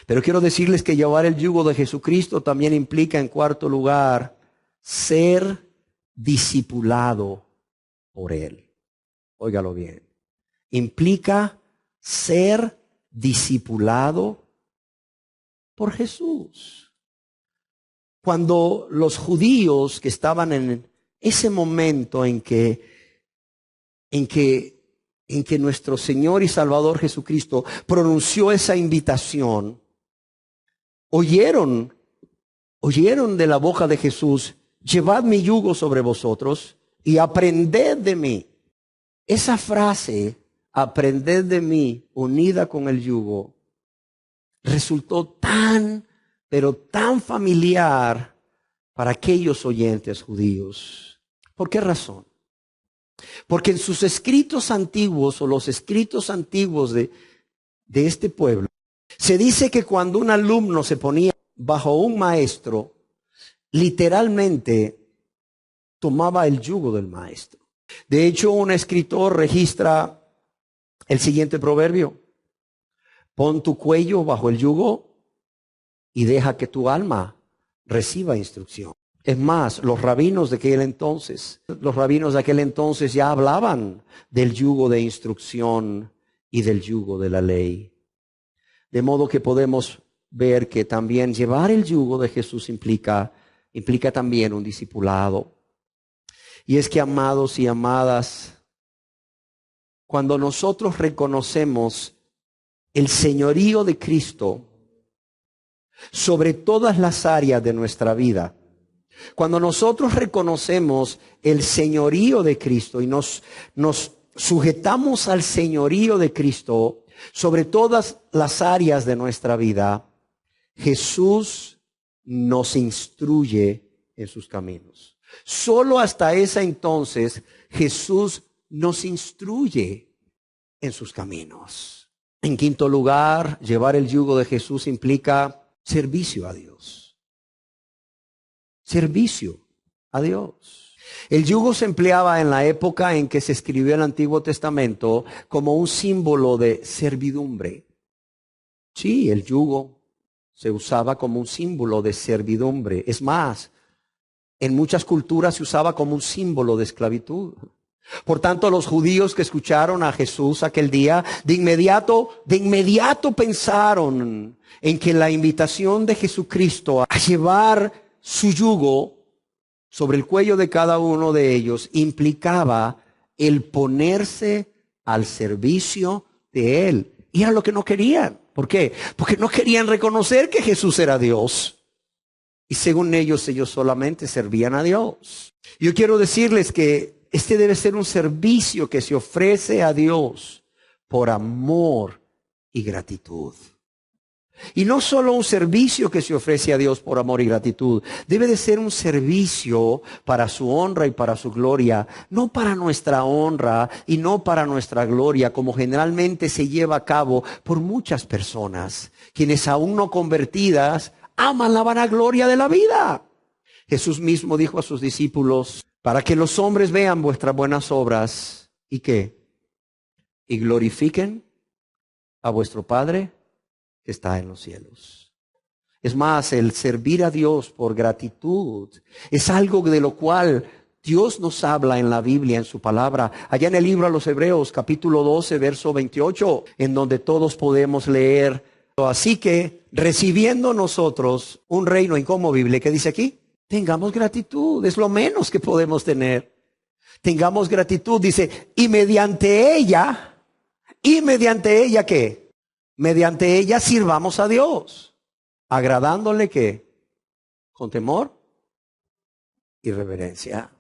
Pero quiero decirles que llevar el yugo de Jesucristo también implica, en cuarto lugar, ser discipulado por Él. Óigalo bien. Implica ser discipulado por Jesús. Cuando los judíos que estaban en ese momento en que nuestro Señor y Salvador Jesucristo pronunció esa invitación, oyeron de la boca de Jesús: llevad mi yugo sobre vosotros y aprended de mí. Esa frase, aprended de mí, unida con el yugo, resultó pero tan familiar para aquellos oyentes judíos. ¿Por qué razón? Porque en sus escritos antiguos, o los escritos antiguos de este pueblo, se dice que cuando un alumno se ponía bajo un maestro, literalmente tomaba el yugo del maestro. De hecho, un escritor registra el siguiente proverbio: pon tu cuello bajo el yugo y deja que tu alma reciba instrucción. Es más, los rabinos de aquel entonces ya hablaban del yugo de instrucción y del yugo de la ley. De modo que podemos ver que también llevar el yugo de Jesús implica también un discipulado. Y es que, amados y amadas, cuando nosotros reconocemos el señorío de Cristo sobre todas las áreas de nuestra vida, cuando nosotros reconocemos el señorío de Cristo y nos sujetamos al señorío de Cristo sobre todas las áreas de nuestra vida, Jesús nos instruye en sus caminos. Solo hasta ese entonces Jesús nos instruye en sus caminos. En quinto lugar, llevar el yugo de Jesús implica servicio a Dios. Servicio a Dios. El yugo se empleaba en la época en que se escribió el Antiguo Testamento como un símbolo de servidumbre. Sí, el yugo se usaba como un símbolo de servidumbre. Es más, en muchas culturas se usaba como un símbolo de esclavitud. Por tanto, los judíos que escucharon a Jesús aquel día, de inmediato pensaron en que la invitación de Jesucristo a llevar su yugo sobre el cuello de cada uno de ellos implicaba el ponerse al servicio de Él. Y era lo que no querían. ¿Por qué? Porque no querían reconocer que Jesús era Dios. Y según ellos solamente servían a Dios. Yo quiero decirles que este debe ser un servicio que se ofrece a Dios por amor y gratitud. Y no solo un servicio que se ofrece a Dios por amor y gratitud, debe de ser un servicio para su honra y para su gloria, no para nuestra honra y no para nuestra gloria, como generalmente se lleva a cabo por muchas personas, quienes aún no convertidas aman la vanagloria de la vida. Jesús mismo dijo a sus discípulos, para que los hombres vean vuestras buenas obras, ¿y qué? Y glorifiquen a vuestro Padre que está en los cielos. Es más, el servir a Dios por gratitud es algo de lo cual Dios nos habla en la Biblia, en su palabra. Allá en el libro a los Hebreos, capítulo 12, verso 28, en donde todos podemos leer. Así que, recibiendo nosotros un reino inconmovible, ¿qué dice aquí? Tengamos gratitud, es lo menos que podemos tener. Tengamos gratitud, dice, y mediante ella, ¿qué? Mediante ella sirvamos a Dios, agradándole ¿qué? Con temor y reverencia.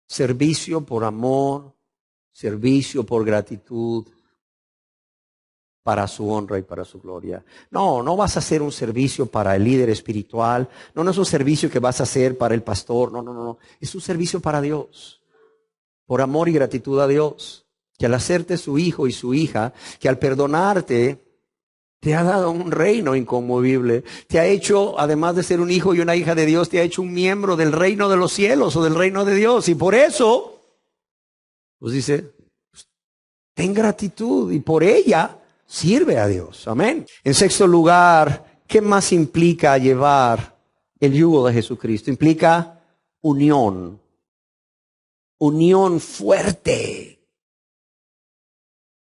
Servicio por amor, servicio por gratitud, para su honra y para su gloria. No vas a hacer un servicio para el líder espiritual, no es un servicio que vas a hacer para el pastor, no. Es un servicio para Dios, por amor y gratitud a Dios, que al hacerte su hijo y su hija, que al perdonarte, te ha dado un reino inconmovible. Te ha hecho, además de ser un hijo y una hija de Dios, te ha hecho un miembro del reino de los cielos o del reino de Dios. Y por eso, pues dice, ten gratitud y por ella sirve a Dios. Amén. En sexto lugar, ¿qué más implica llevar el yugo de Jesucristo? Implica unión. Unión fuerte.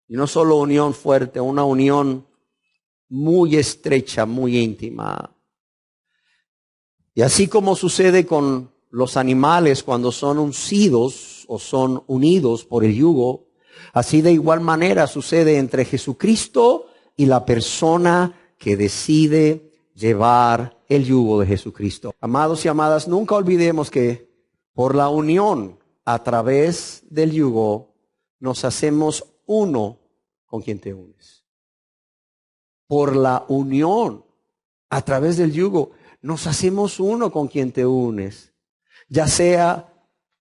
Y no solo unión fuerte, una unión muy estrecha, muy íntima. Y así como sucede con los animales cuando son uncidos o son unidos por el yugo, así de igual manera sucede entre Jesucristo y la persona que decide llevar el yugo de Jesucristo. Amados y amadas, nunca olvidemos que por la unión a través del yugo nos hacemos uno con quien te unes. Por la unión a través del yugo nos hacemos uno con quien te unes, ya sea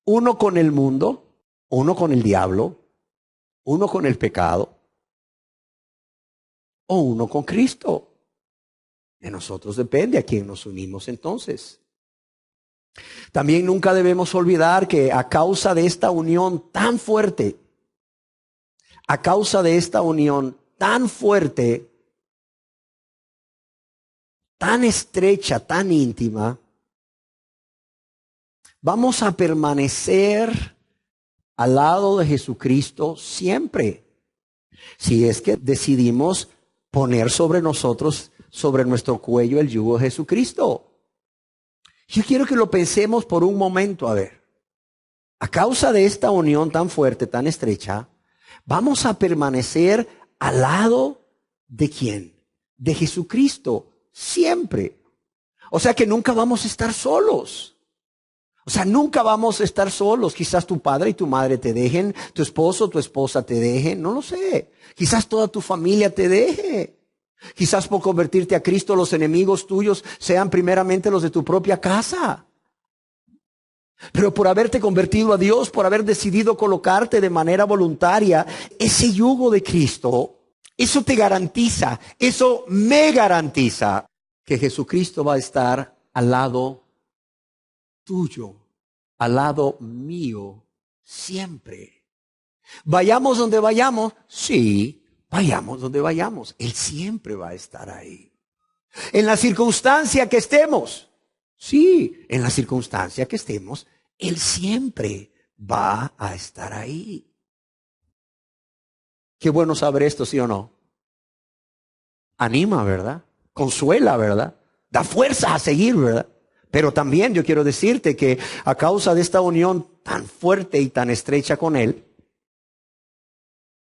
uno con el mundo, uno con el diablo, uno con el pecado o uno con Cristo. De nosotros depende a quién nos unimos entonces. También nunca debemos olvidar que a causa de esta unión tan fuerte, tan estrecha, tan íntima, vamos a permanecer al lado de Jesucristo siempre. Si es que decidimos poner sobre nosotros, sobre nuestro cuello, el yugo de Jesucristo. Yo quiero que lo pensemos por un momento, a ver. A causa de esta unión tan fuerte, tan estrecha, vamos a permanecer al lado de ¿quién? De Jesucristo. Siempre. O sea que nunca vamos a estar solos. Nunca vamos a estar solos. Quizás tu padre y tu madre te dejen, tu esposo o tu esposa te dejen, no lo sé. Quizás toda tu familia te deje. Quizás por convertirte a Cristo los enemigos tuyos sean primeramente los de tu propia casa. Pero por haberte convertido a Dios, por haber decidido colocarte de manera voluntaria, ese yugo de Cristo, eso te garantiza, eso me garantiza que Jesucristo va a estar al lado tuyo, al lado mío, siempre. Vayamos donde vayamos, sí, vayamos donde vayamos, Él siempre va a estar ahí. En la circunstancia que estemos, sí, en la circunstancia que estemos, Él siempre va a estar ahí. Qué bueno saber esto, ¿sí o no? Anima, ¿verdad? Consuela, ¿verdad? Da fuerza a seguir, ¿verdad? Pero también yo quiero decirte que a causa de esta unión tan fuerte y tan estrecha con Él,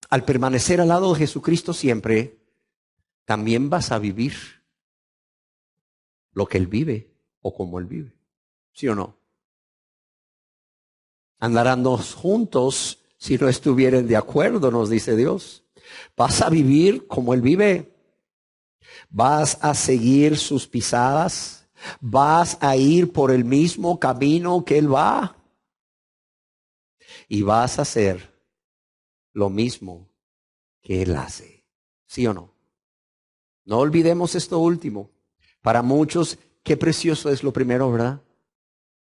al permanecer al lado de Jesucristo siempre, también vas a vivir lo que Él vive o como Él vive. ¿Sí o no? Andarán dos juntos si no estuvieren de acuerdo, nos dice Dios. Vas a vivir como Él vive. ¿Vas a seguir sus pisadas? ¿Vas a ir por el mismo camino que Él va? Y vas a hacer lo mismo que Él hace. ¿Sí o no? No olvidemos esto último. Para muchos, qué precioso es lo primero, ¿verdad?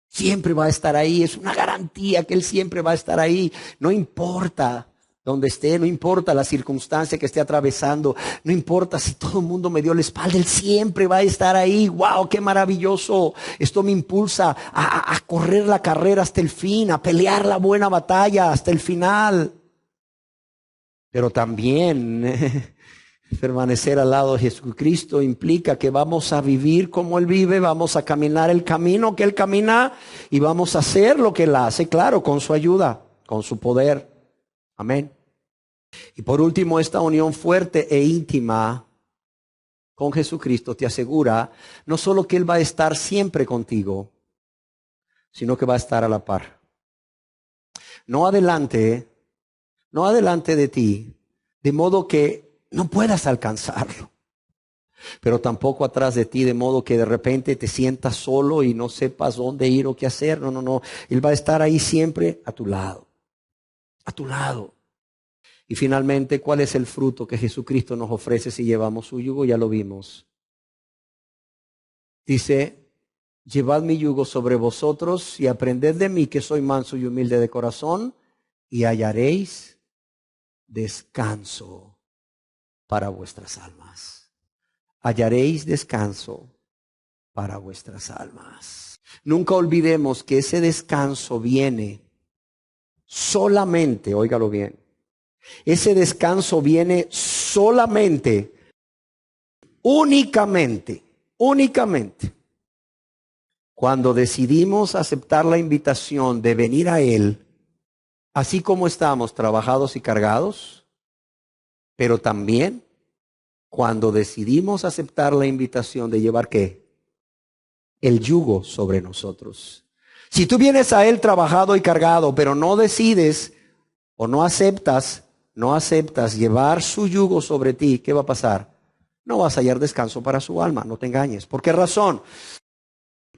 Siempre va a estar ahí, es una garantía que Él siempre va a estar ahí. No importa donde esté, no importa la circunstancia que esté atravesando, no importa si todo el mundo me dio la espalda, Él siempre va a estar ahí. ¡Wow! ¡Qué maravilloso! Esto me impulsa a correr la carrera hasta el fin, a pelear la buena batalla hasta el final. Pero también permanecer al lado de Jesucristo implica que vamos a vivir como Él vive, vamos a caminar el camino que Él camina y vamos a hacer lo que Él hace, claro, con su ayuda, con su poder. Amén. Y por último, esta unión fuerte e íntima con Jesucristo te asegura no solo que Él va a estar siempre contigo, sino que va a estar a la par. No adelante de ti, de modo que no puedas alcanzarlo, pero tampoco atrás de ti, de modo que de repente te sientas solo y no sepas dónde ir o qué hacer. No. Él va a estar ahí siempre a tu lado. A tu lado. Y finalmente, ¿cuál es el fruto que Jesucristo nos ofrece si llevamos su yugo? Ya lo vimos. Dice, llevad mi yugo sobre vosotros y aprended de mí, que soy manso y humilde de corazón, y hallaréis descanso para vuestras almas. Hallaréis descanso para vuestras almas. Nunca olvidemos que ese descanso viene solamente, óigalo bien, ese descanso viene solamente, únicamente, cuando decidimos aceptar la invitación de venir a Él, así como estamos trabajados y cargados, pero también cuando decidimos aceptar la invitación de llevar ¿qué? El yugo sobre nosotros. Si tú vienes a Él trabajado y cargado, pero no decides o no aceptas llevar su yugo sobre ti, ¿qué va a pasar? No vas a hallar descanso para su alma, no te engañes. ¿Por qué razón?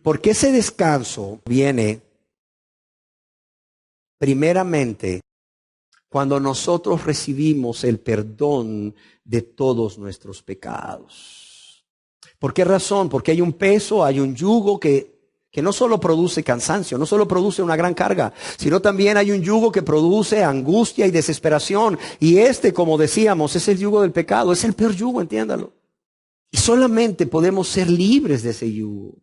Porque ese descanso viene primeramente cuando nosotros recibimos el perdón de todos nuestros pecados. ¿Por qué razón? Porque hay un peso, hay un yugo que no solo produce cansancio, no solo produce una gran carga, sino también hay un yugo que produce angustia y desesperación. Y como decíamos, es el yugo del pecado, es el peor yugo, entiéndalo. Y solamente podemos ser libres de ese yugo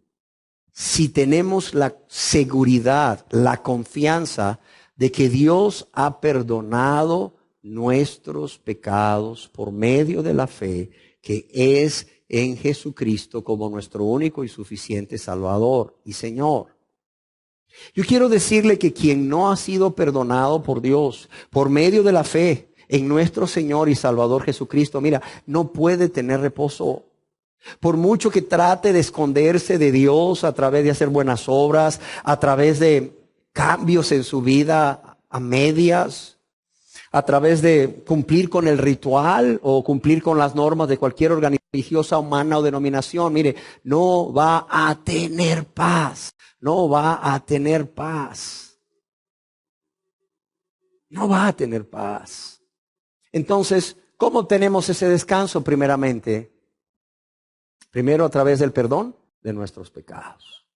si tenemos la seguridad, la confianza de que Dios ha perdonado nuestros pecados por medio de la fe, que es en Jesucristo como nuestro único y suficiente Salvador y Señor. Yo quiero decirle que quien no ha sido perdonado por Dios por medio de la fe en nuestro Señor y Salvador Jesucristo, mira, no puede tener reposo. Por mucho que trate de esconderse de Dios a través de hacer buenas obras, a través de cambios en su vida a medias, a través de cumplir con el ritual o cumplir con las normas de cualquier organización religiosa, humana o denominación, mire, no va a tener paz, no va a tener paz, no va a tener paz. Entonces, ¿cómo obtenemos ese descanso? Primeramente, a través del perdón de nuestros pecados.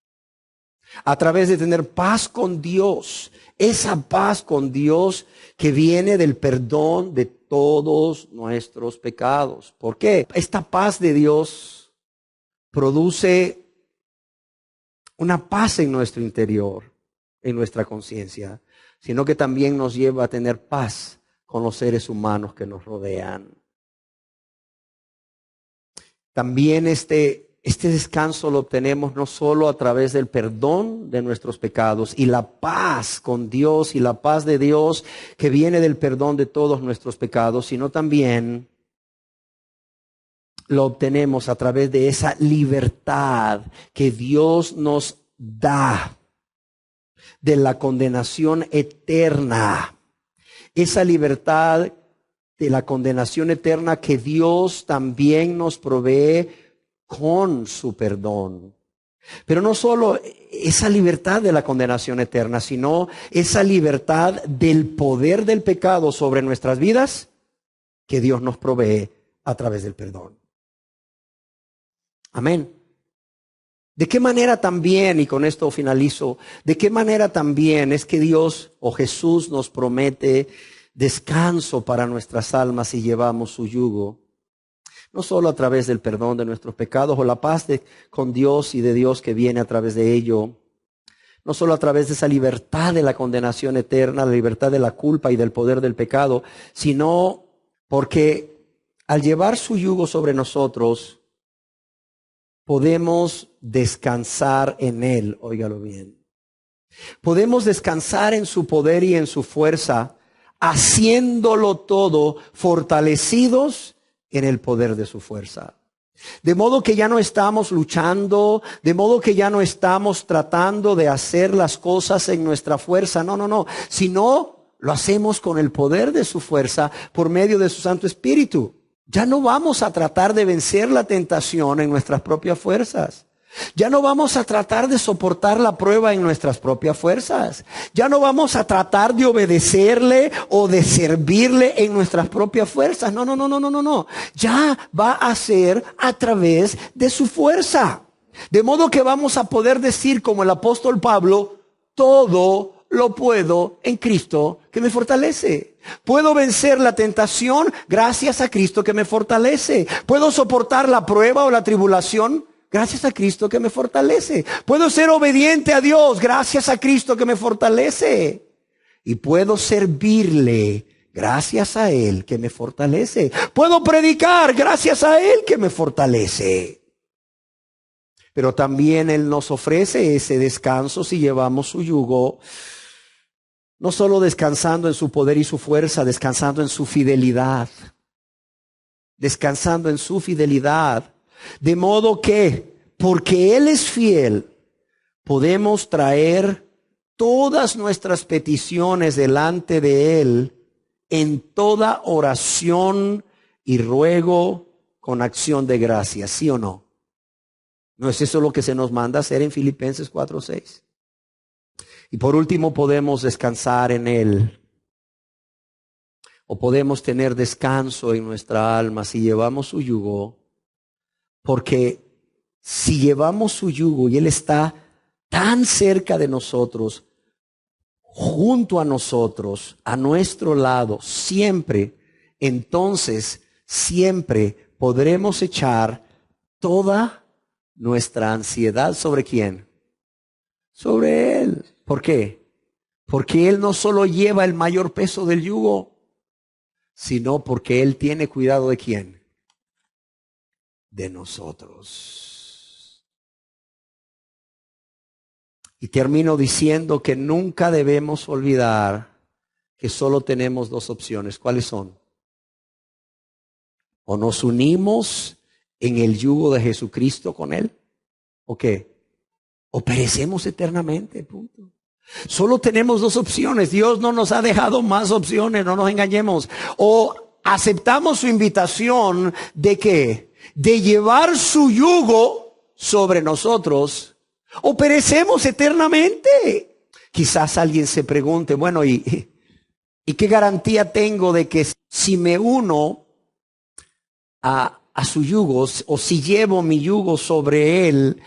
A través de tener paz con Dios. Esa paz con Dios que viene del perdón de todos nuestros pecados. ¿Por qué? Esta paz de Dios produce una paz en nuestro interior, en nuestra conciencia, sino que también nos lleva a tener paz con los seres humanos que nos rodean. También este descanso lo obtenemos no solo a través del perdón de nuestros pecados y la paz con Dios y la paz de Dios que viene del perdón de todos nuestros pecados, sino también lo obtenemos a través de esa libertad que Dios nos da de la condenación eterna. Esa libertad de la condenación eterna que Dios también nos provee con su perdón. Pero no solo esa libertad de la condenación eterna, sino esa libertad del poder del pecado sobre nuestras vidas que Dios nos provee a través del perdón. Amén. ¿De qué manera también, y con esto finalizo, de qué manera también es que Dios o Jesús nos promete descanso para nuestras almas si llevamos su yugo? No solo a través del perdón de nuestros pecados o la paz con Dios y de Dios que viene a través de ello. No solo a través de esa libertad de la condenación eterna, la libertad de la culpa y del poder del pecado, sino porque al llevar su yugo sobre nosotros, podemos descansar en Él, óigalo bien. Podemos descansar en su poder y en su fuerza, haciéndolo todo fortalecidos en el poder de su fuerza. De modo que ya no estamos luchando, de modo que ya no estamos tratando de hacer las cosas en nuestra fuerza, no, sino lo hacemos con el poder de su fuerza por medio de su Santo Espíritu. Ya no vamos a tratar de vencer la tentación en nuestras propias fuerzas. Ya no vamos a tratar de soportar la prueba en nuestras propias fuerzas. Ya no vamos a tratar de obedecerle o de servirle en nuestras propias fuerzas. No. Ya va a ser a través de su fuerza. De modo que vamos a poder decir como el apóstol Pablo, todo lo puedo en Cristo que me fortalece. Puedo vencer la tentación gracias a Cristo que me fortalece. Puedo soportar la prueba o la tribulación gracias a Cristo que me fortalece. Puedo ser obediente a Dios gracias a Cristo que me fortalece. Y puedo servirle gracias a Él que me fortalece. Puedo predicar gracias a Él que me fortalece. Pero también Él nos ofrece ese descanso si llevamos su yugo. No solo descansando en su poder y su fuerza, descansando en su fidelidad. Descansando en su fidelidad. De modo que, porque Él es fiel, podemos traer todas nuestras peticiones delante de Él en toda oración y ruego con acción de gracias, ¿sí o no? ¿No es eso lo que se nos manda hacer en Filipenses 4:6? Y por último podemos descansar en Él. O podemos tener descanso en nuestra alma si llevamos su yugo. Porque si llevamos su yugo y Él está tan cerca de nosotros, junto a nosotros, a nuestro lado, siempre, entonces siempre podremos echar toda nuestra ansiedad ¿sobre quién? Sobre Él. ¿Por qué? Porque Él no solo lleva el mayor peso del yugo, sino porque Él tiene cuidado ¿de quién? De nosotros. Y termino diciendo que nunca debemos olvidar que solo tenemos dos opciones. ¿Cuáles son? O nos unimos en el yugo de Jesucristo con Él, ¿o qué? O perecemos eternamente, punto. Solo tenemos dos opciones. Dios no nos ha dejado más opciones, no nos engañemos. O aceptamos su invitación de ¿qué? De llevar su yugo sobre nosotros, o perecemos eternamente. Quizás alguien se pregunte, bueno, ¿y qué garantía tengo de que si me uno a su yugo, o si llevo mi yugo sobre Él,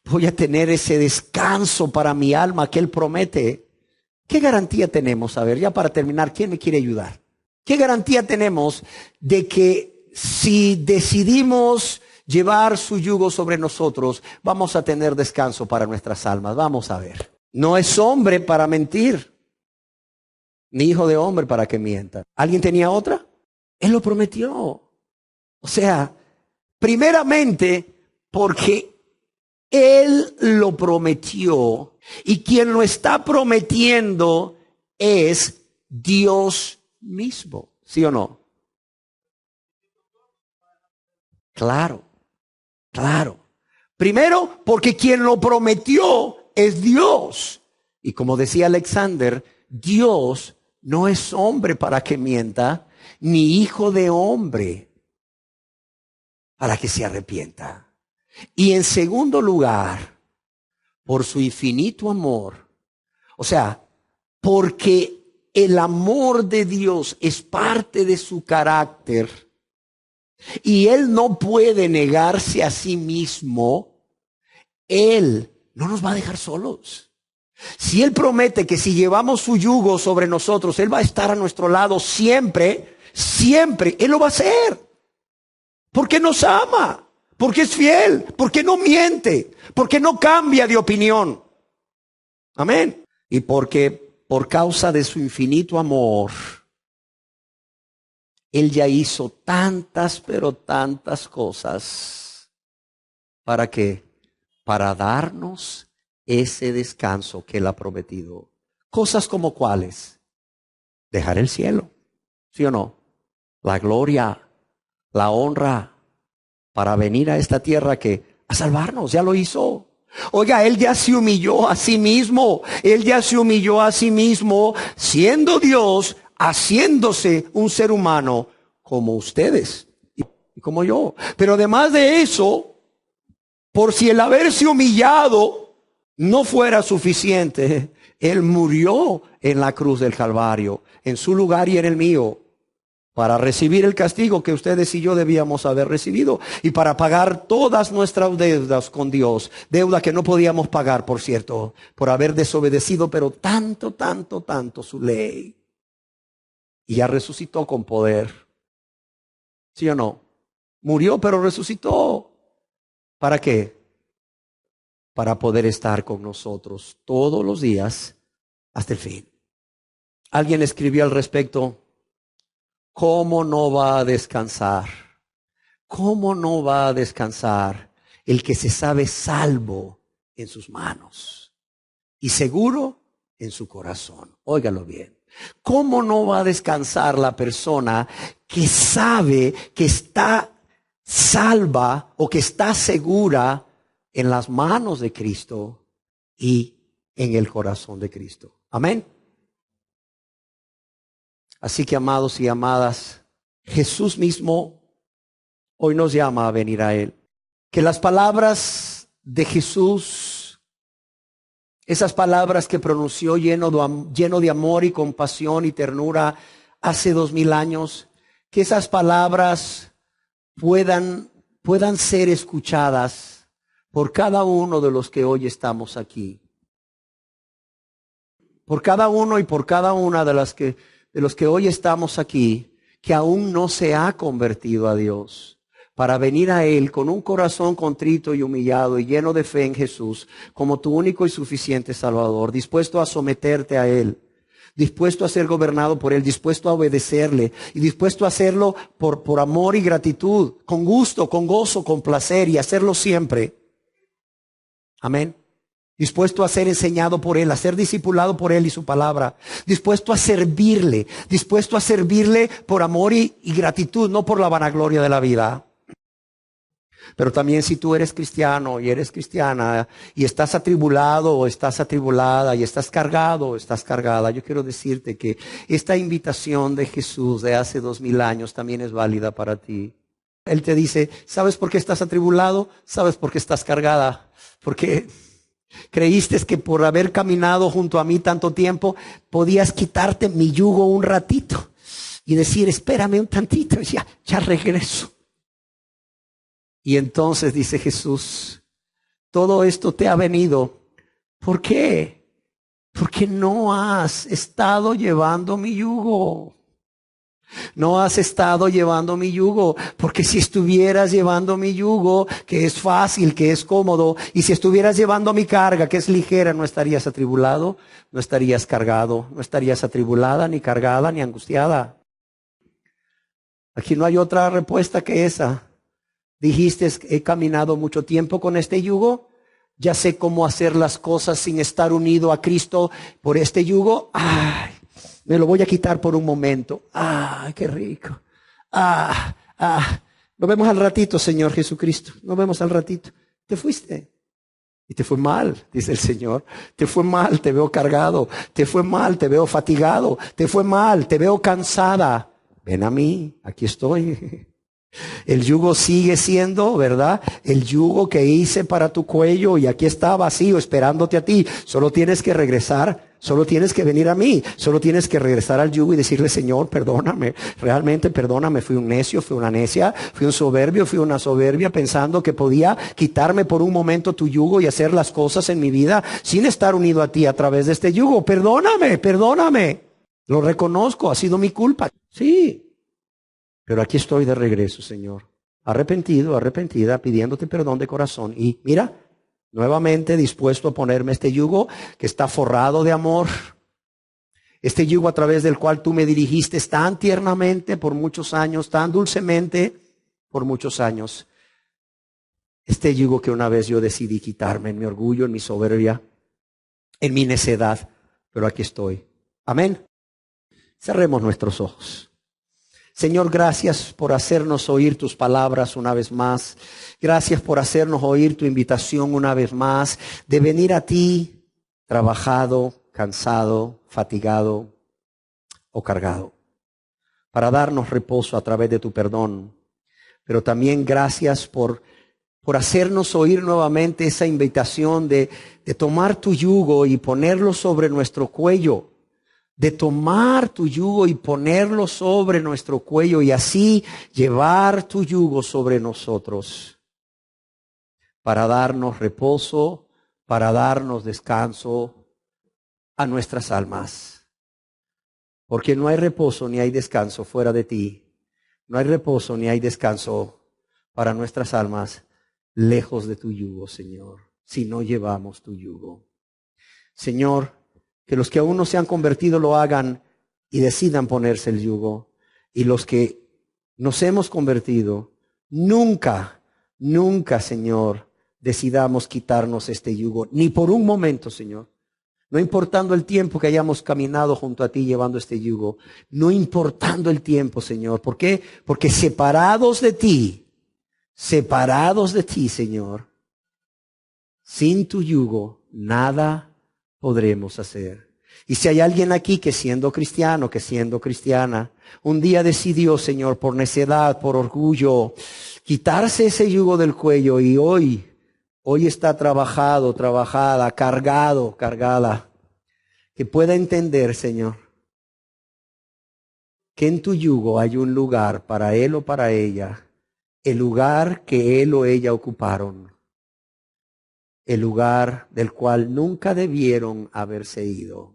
voy a tener ese descanso para mi alma que Él promete? ¿Qué garantía tenemos? A ver, ya para terminar, ¿quién me quiere ayudar? ¿Qué garantía tenemos de que si decidimos llevar su yugo sobre nosotros, vamos a tener descanso para nuestras almas? Vamos a ver. No es hombre para mentir, ni hijo de hombre para que mienta. ¿Alguien tenía otra? Él lo prometió. O sea, primeramente, porque Él lo prometió, y quien lo está prometiendo es Dios mismo, ¿sí o no? Claro. Primero, porque quien lo prometió es Dios. Y como decía Alexander, Dios no es hombre para que mienta, ni hijo de hombre para que se arrepienta. Y en segundo lugar, por su infinito amor. O sea, porque el amor de Dios es parte de su carácter y Él no puede negarse a sí mismo, Él no nos va a dejar solos. Si Él promete que si llevamos su yugo sobre nosotros, Él va a estar a nuestro lado siempre, siempre, Él lo va a hacer. Porque nos ama, porque es fiel, porque no miente, porque no cambia de opinión. Amén. Y porque por causa de su infinito amor, Él ya hizo tantas, pero tantas cosas. ¿Para qué? Para darnos ese descanso que Él ha prometido. Cosas como cuáles: dejar el cielo, ¿sí o no? La gloria, la honra, para venir a esta tierra a salvarnos, ya lo hizo. Oiga, Él ya se humilló a sí mismo, Él ya se humilló a sí mismo, siendo Dios, haciéndose un ser humano como ustedes y como yo. Pero además de eso, por si el haberse humillado no fuera suficiente, Él murió en la cruz del Calvario, en su lugar y en el mío, para recibir el castigo que ustedes y yo debíamos haber recibido y para pagar todas nuestras deudas con Dios. Deuda que no podíamos pagar, por cierto, por haber desobedecido, pero tanto, tanto, tanto su ley. Y ya resucitó con poder. ¿Sí o no? Murió, pero resucitó. ¿Para qué? Para poder estar con nosotros todos los días hasta el fin. Alguien escribió al respecto: ¿cómo no va a descansar? ¿Cómo no va a descansar el que se sabe salvo en sus manos y seguro en su corazón? Óigalo bien. ¿Cómo no va a descansar la persona que sabe que está salva o que está segura en las manos de Cristo y en el corazón de Cristo? Amén. Así que, amados y amadas, Jesús mismo hoy nos llama a venir a Él. Que las palabras de Jesús, esas palabras que pronunció lleno de amor y compasión y ternura hace 2000 años, que esas palabras puedan ser escuchadas por cada uno de los que hoy estamos aquí. Por cada uno y por cada una de los que hoy estamos aquí, que aún no se ha convertido a Dios, para venir a Él con un corazón contrito y humillado y lleno de fe en Jesús, como tu único y suficiente Salvador, dispuesto a someterte a Él, dispuesto a ser gobernado por Él, dispuesto a obedecerle y dispuesto a hacerlo por amor y gratitud, con gusto, con gozo, con placer y hacerlo siempre. Amén. Dispuesto a ser enseñado por Él, a ser discipulado por Él y su palabra. Dispuesto a servirle por amor y gratitud, no por la vanagloria de la vida. Pero también si tú eres cristiano y eres cristiana y estás atribulado o estás atribulada y estás cargado o estás cargada, yo quiero decirte que esta invitación de Jesús de hace 2000 años también es válida para ti. Él te dice: ¿sabes por qué estás atribulado? ¿Sabes por qué estás cargada? Porque creíste que por haber caminado junto a mí tanto tiempo podías quitarte mi yugo un ratito y decir: espérame un tantito, ya regreso. Y entonces dice Jesús: todo esto te ha venido. ¿Por qué? Porque no has estado llevando mi yugo. No has estado llevando mi yugo, porque si estuvieras llevando mi yugo, que es fácil, que es cómodo, y si estuvieras llevando mi carga, que es ligera, no estarías atribulado, no estarías cargado, no estarías atribulada, ni cargada, ni angustiada. Aquí no hay otra respuesta que esa. Dijiste: he caminado mucho tiempo con este yugo, ya sé cómo hacer las cosas sin estar unido a Cristo por este yugo. Ay, me lo voy a quitar por un momento. Ay, qué rico. Nos vemos al ratito, Señor Jesucristo. Nos vemos al ratito. Te fuiste. Y te fue mal, dice el Señor. Te fue mal, te veo cargado. Te fue mal, te veo fatigado. Te fue mal, te veo cansada. ven a mí, aquí estoy. El yugo sigue siendo, ¿verdad? El yugo que hice para tu cuello y aquí está vacío esperándote a ti. Solo tienes que regresar, solo tienes que venir a mí, solo tienes que regresar al yugo y decirle, Señor, perdóname, realmente perdóname, fui un necio, fui una necia, fui un soberbio, fui una soberbia pensando que podía quitarme por un momento tu yugo y hacer las cosas en mi vida sin estar unido a ti a través de este yugo. Perdóname, perdóname. Lo reconozco, ha sido mi culpa. Sí. Pero aquí estoy de regreso, Señor, arrepentido, arrepentida, pidiéndote perdón de corazón. Y mira, nuevamente dispuesto a ponerme este yugo que está forrado de amor. Este yugo a través del cual tú me dirigiste tan tiernamente por muchos años, tan dulcemente por muchos años. Este yugo que una vez yo decidí quitarme en mi orgullo, en mi soberbia, en mi necedad. Pero aquí estoy. Amén. Cerremos nuestros ojos. Señor, gracias por hacernos oír tus palabras una vez más. Gracias por hacernos oír tu invitación una vez más de venir a ti trabajado, cansado, fatigado o cargado, para darnos reposo a través de tu perdón. Pero también gracias por hacernos oír nuevamente esa invitación de tomar tu yugo y ponerlo sobre nuestro cuello. De tomar tu yugo y ponerlo sobre nuestro cuello y así llevar tu yugo sobre nosotros para darnos reposo, para darnos descanso a nuestras almas. Porque no hay reposo ni hay descanso fuera de ti. No hay reposo ni hay descanso para nuestras almas lejos de tu yugo, Señor, si no llevamos tu yugo. Señor, que los que aún no se han convertido lo hagan y decidan ponerse el yugo. Y los que nos hemos convertido, nunca, Señor, decidamos quitarnos este yugo. Ni por un momento, Señor. No importando el tiempo que hayamos caminado junto a ti llevando este yugo. No importando el tiempo, Señor. ¿Por qué? Porque separados de ti, Señor, sin tu yugo, nada podremos hacer. Y si hay alguien aquí que siendo cristiano, que siendo cristiana, un día decidió, Señor, por necedad, por orgullo, quitarse ese yugo del cuello y hoy está trabajada, cargada, que pueda entender, Señor, que en tu yugo hay un lugar para él o para ella, el lugar que él o ella ocuparon. El lugar del cual nunca debieron haberse ido.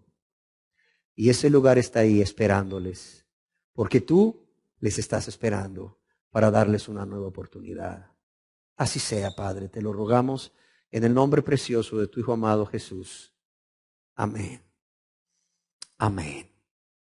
Y ese lugar está ahí esperándoles, porque tú les estás esperando para darles una nueva oportunidad. Así sea, Padre, te lo rogamos en el nombre precioso de tu Hijo amado Jesús. Amén. Amén.